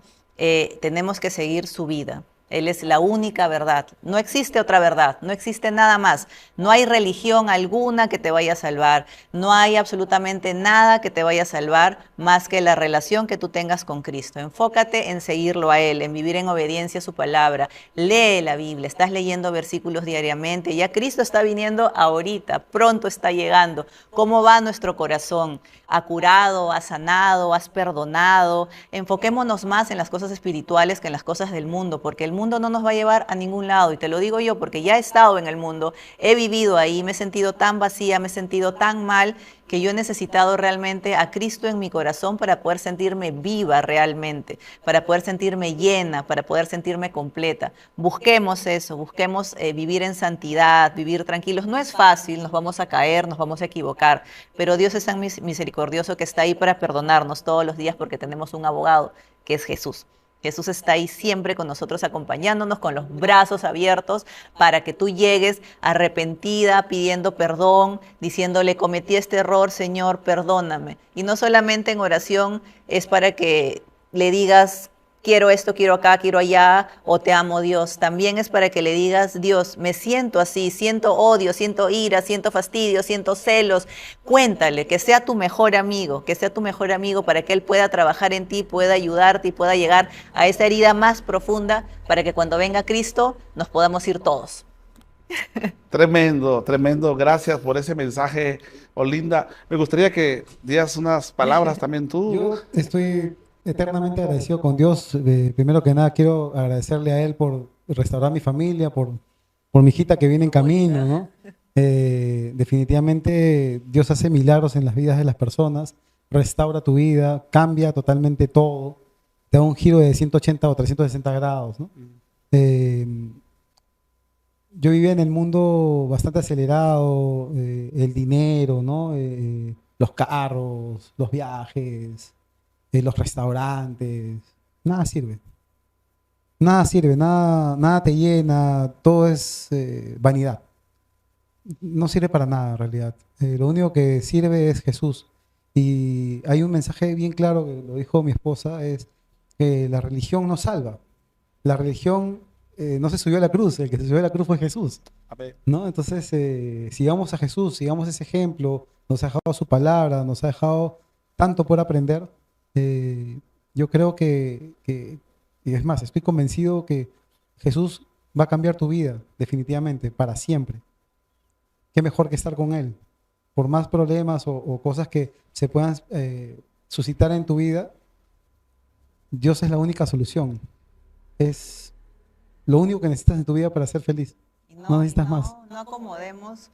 Tenemos que seguir su vida. Él es la única verdad. No existe otra verdad, no existe nada más. No hay religión alguna que te vaya a salvar. No hay absolutamente nada que te vaya a salvar más que la relación que tú tengas con Cristo. Enfócate en seguirlo a Él, en vivir en obediencia a su palabra. Lee la Biblia, estás leyendo versículos diariamente. Ya Cristo está viniendo ahorita, pronto está llegando. ¿Cómo va nuestro corazón? ¿Ha curado, ha sanado, has perdonado? Enfoquémonos más en las cosas espirituales que en las cosas del mundo, porque el mundo no nos va a llevar a ningún lado. Y te lo digo yo porque ya he estado en el mundo, he vivido ahí, me he sentido tan vacía, me he sentido tan mal, que yo he necesitado realmente a Cristo en mi corazón para poder sentirme viva realmente, para poder sentirme llena, para poder sentirme completa. Busquemos eso, busquemos vivir en santidad, vivir tranquilos. No es fácil, nos vamos a caer, nos vamos a equivocar, pero Dios es tan misericordioso que está ahí para perdonarnos todos los días porque tenemos un abogado que es Jesús. Jesús está ahí siempre con nosotros, acompañándonos con los brazos abiertos para que tú llegues arrepentida, pidiendo perdón, diciéndole, cometí este error, Señor, perdóname. Y no solamente en oración es para que le digas, quiero esto, quiero acá, quiero allá, o te amo, Dios. También es para que le digas, Dios, me siento así, siento odio, siento ira, siento fastidio, siento celos. Cuéntale, que sea tu mejor amigo, que sea tu mejor amigo para que Él pueda trabajar en ti, pueda ayudarte y pueda llegar a esa herida más profunda para que cuando venga Cristo nos podamos ir todos. Tremendo, tremendo. Gracias por ese mensaje, Olinda. Me gustaría que digas unas palabras también tú. Yo estoy eternamente agradecido con Dios. Primero que nada, quiero agradecerle a Él por restaurar mi familia, por mi hijita que viene en camino, ¿no? Definitivamente Dios hace milagros en las vidas de las personas, restaura tu vida, cambia totalmente todo, te da un giro de 180 o 360 grados, ¿no? Eh, yo vivía en el mundo bastante acelerado, el dinero, ¿no? Los carros, los viajes, los restaurantes, nada sirve. Nada sirve, nada te llena, todo es vanidad. No sirve para nada en realidad. Lo único que sirve es Jesús. Y hay un mensaje bien claro que lo dijo mi esposa, es que la religión no salva. La religión no se subió a la cruz, el que se subió a la cruz fue Jesús, ¿no? Entonces, sigamos a Jesús, sigamos ese ejemplo, nos ha dejado su palabra, nos ha dejado tanto por aprender. Yo creo y es más, estoy convencido que Jesús va a cambiar tu vida, definitivamente, para siempre. Qué mejor que estar con Él. Por más problemas o cosas que se puedan suscitar en tu vida, Dios es la única solución. Es lo único que necesitas en tu vida para ser feliz. Y No necesitas más. no acomodemos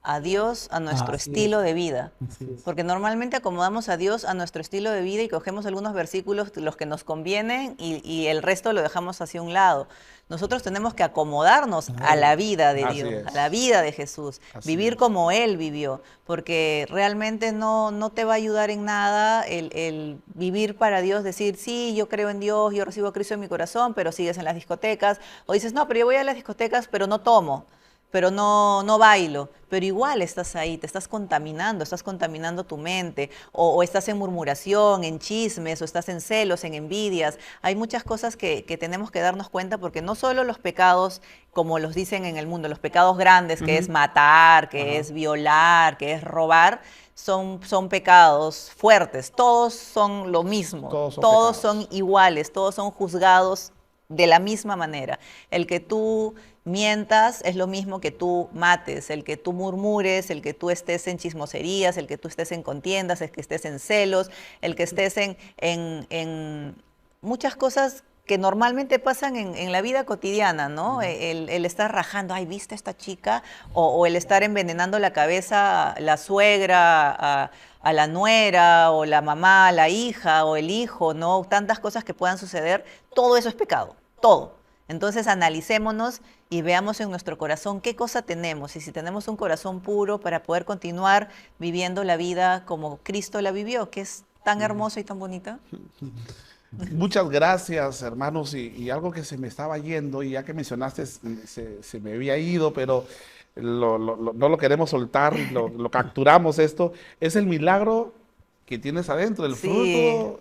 a Dios a nuestro Así estilo es. de vida. Así es. Porque normalmente acomodamos a Dios a nuestro estilo de vida y cogemos algunos versículos, los que nos convienen, y el resto lo dejamos hacia un lado. Nosotros tenemos que acomodarnos a la vida de Así Dios, es. a la vida de Jesús, Así vivir es. como Él vivió, porque realmente no te va a ayudar en nada el vivir para Dios, decir, sí, yo creo en Dios, yo recibo a Cristo en mi corazón, pero sigues en las discotecas, o dices, no, pero yo voy a las discotecas, pero no tomo, pero no bailo, pero igual estás ahí, te estás contaminando tu mente, o estás en murmuración, en chismes, o estás en celos, en envidias. Hay muchas cosas que tenemos que darnos cuenta, porque no solo los pecados, como los dicen en el mundo, los pecados grandes, que es matar, que es violar, que es robar, son pecados fuertes, todos son lo mismo, Todos son todos pecados. son iguales, todos son juzgados de la misma manera. El que tú mientas es lo mismo que tú mates, el que tú murmures, el que tú estés en chismoserías, el que tú estés en contiendas, el que estés en celos, el que estés en muchas cosas que normalmente pasan en la vida cotidiana, ¿no? El estar rajando, ay, ¿viste a esta chica? O el estar envenenando la cabeza a la suegra, a la nuera, o la mamá, a la hija, o el hijo, ¿no? Tantas cosas que puedan suceder, todo eso es pecado, todo. Entonces analicémonos y veamos en nuestro corazón qué cosa tenemos y si tenemos un corazón puro para poder continuar viviendo la vida como Cristo la vivió, que es tan hermosa y tan bonita. Muchas gracias, hermanos. Y algo que se me estaba yendo, y ya que mencionaste, se me había ido, pero no lo queremos soltar, lo capturamos esto, es el milagro que tienes adentro, el Sí. fruto.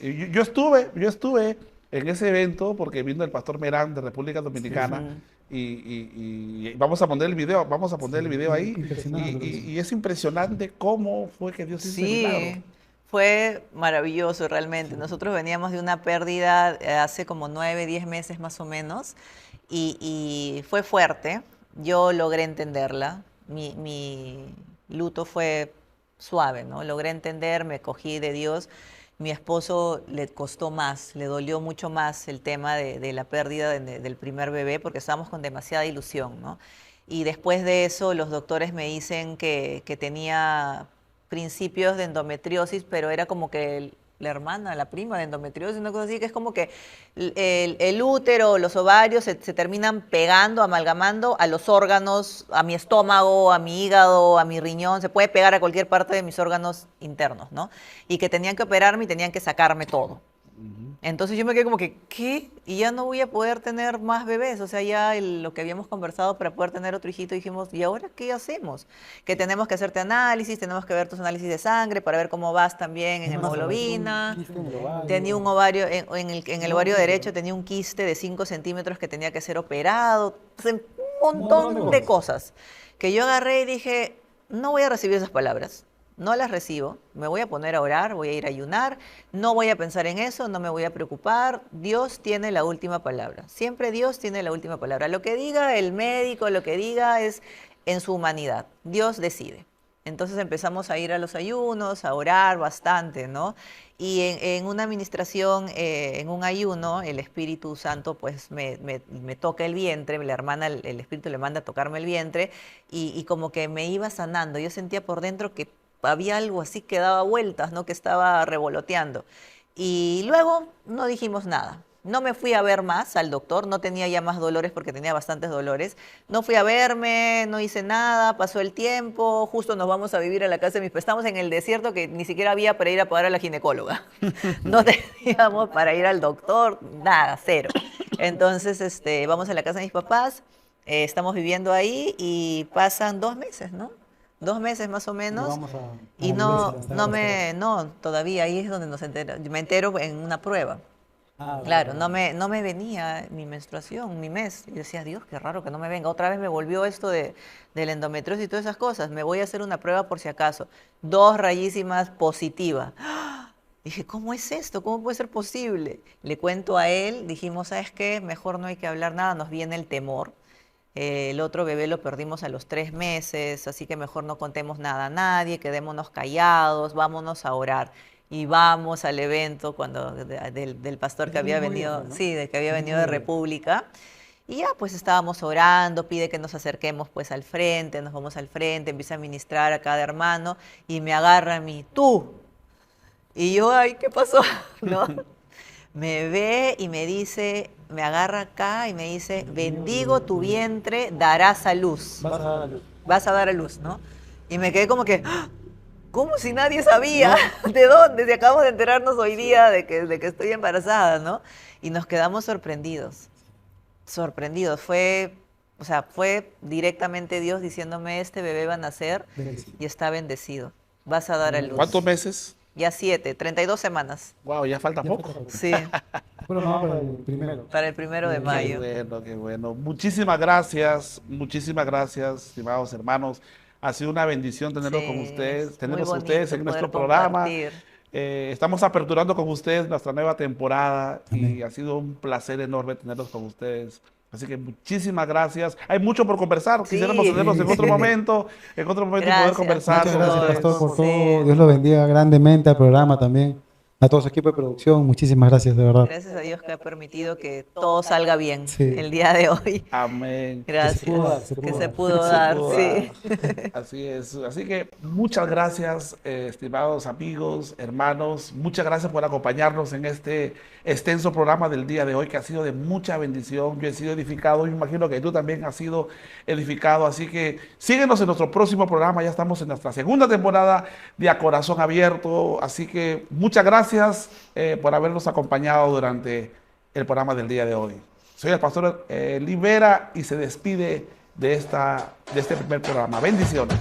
Yo estuve en ese evento porque vino el pastor Merán de República Dominicana. Y vamos a poner el video, ahí. Impresionante. Y es impresionante cómo fue que Dios hizo ese milagro. Sí, fue maravilloso realmente. Nosotros veníamos de una pérdida hace como 9, 10 meses más o menos y fue fuerte. Yo logré entenderla. Mi luto fue suave, ¿no? Logré entender, me cogí de Dios. Mi esposo le costó más, le dolió mucho más el tema de la pérdida del primer bebé porque estábamos con demasiada ilusión, ¿no? Y después de eso los doctores me dicen que tenía principios de endometriosis, pero era como que la hermana, la prima de endometriosis, una cosa así, que es como que el útero, los ovarios se terminan pegando, amalgamando a los órganos, a mi estómago, a mi hígado, a mi riñón, se puede pegar a cualquier parte de mis órganos internos, ¿no? Y que tenían que operarme y tenían que sacarme todo. Entonces yo me quedé como que, ¿qué? Y ya no voy a poder tener más bebés. O sea, ya lo que habíamos conversado para poder tener otro hijito, dijimos, ¿y ahora qué hacemos? Que tenemos que hacerte análisis, tenemos que ver tus análisis de sangre para ver cómo vas también en hemoglobina. Tenía un ovario, en el ovario derecho tenía un quiste de 5 centímetros que tenía que ser operado. O sea, un montón de cosas. Que yo agarré y dije, no voy a recibir esas palabras. No las recibo, me voy a poner a orar, voy a ir a ayunar, no voy a pensar en eso, no me voy a preocupar. Dios tiene la última palabra. Siempre Dios tiene la última palabra. Lo que diga el médico, lo que diga es en su humanidad. Dios decide. Entonces empezamos a ir a los ayunos, a orar bastante, ¿no? Y en una administración, en un ayuno, el Espíritu Santo pues me toca el vientre, la hermana, el Espíritu le manda a tocarme el vientre y como que me iba sanando. Yo sentía por dentro que había algo así que daba vueltas, ¿no? Que estaba revoloteando. Y luego no dijimos nada. No me fui a ver más al doctor, no tenía ya más dolores porque tenía bastantes dolores. No fui a verme, no hice nada, pasó el tiempo, justo nos vamos a vivir a la casa de mis papás. Estamos en el desierto que ni siquiera había para ir a pagar a la ginecóloga. No teníamos para ir al doctor, nada, cero. Entonces, vamos a la casa de mis papás, estamos viviendo ahí y pasan 2 meses, ¿no? 2 meses más o menos. Y no, todavía ahí es donde me entero en una prueba. Claro, no me venía mi menstruación, mi mes. Y decía, Dios, qué raro que no me venga. Otra vez me volvió esto del endometriosis y todas esas cosas. Me voy a hacer una prueba por si acaso. 2 rayísimas positiva. Dije, ¿cómo es esto? ¿Cómo puede ser posible? Le cuento a él, dijimos, ¿sabes qué? Mejor no hay que hablar nada, nos viene el temor. El otro bebé lo perdimos a los 3 meses, así que mejor no contemos nada a nadie, quedémonos callados, vámonos a orar. Y vamos al evento del pastor que había venido, sí, de que había venido de República. Y ya pues estábamos orando, pide que nos acerquemos pues al frente, nos vamos al frente, empieza a ministrar a cada hermano y me agarra a mí, tú. Y yo, ay, ¿qué pasó? ¿No? Me ve y me dice, me agarra acá y me dice, bendigo tu vientre, darás a luz. Vas a dar a luz. Vas a dar a luz, ¿no? Y me quedé como que, ¡ah! ¿Cómo si nadie sabía? ¿De dónde? Si acabamos de enterarnos hoy día de que estoy embarazada, ¿no? Y nos quedamos sorprendidos. Sorprendidos. Fue directamente Dios diciéndome, este bebé va a nacer y está bendecido. Vas a dar a luz. ¿Cuántos meses? Ya 7, 32 semanas. Wow, ya falta poco. Sí, Bueno, no, para el primero. para el 1 de Qué mayo. bueno, qué bueno. Muchísimas gracias, estimados hermanos. Ha sido una bendición tenerlos Sí, con ustedes, es tenerlos muy a ustedes bonito en nuestro poder programa. compartir. Estamos aperturando con ustedes nuestra nueva temporada Amén. y ha sido un placer enorme tenerlos con ustedes. Así que muchísimas gracias. Hay mucho por conversar. Quisiéramos Sí. tenerlos en otro momento y poder Gracias. conversar. Muchas gracias, sobre pastor, esto. por todo. Sí. Dios lo bendiga grandemente al programa también, a todo su equipo de producción. Muchísimas gracias, de verdad. Gracias a Dios que ha permitido que todo salga bien Sí. el día de hoy. Amén. Gracias. pudo dar, se Que pudo se dar. pudo Se dar, pudo sí. dar. Así es. Así que muchas gracias, estimados amigos, hermanos. Muchas gracias por acompañarnos en este extenso programa del día de hoy, que ha sido de mucha bendición. Yo he sido edificado, y me imagino que tú también has sido edificado. Así que síguenos en nuestro próximo programa. Ya estamos en nuestra segunda temporada de A Corazón Abierto. Así que muchas gracias por habernos acompañado durante el programa del día de hoy. Soy el pastor Libera y se despide de este primer programa. Bendiciones.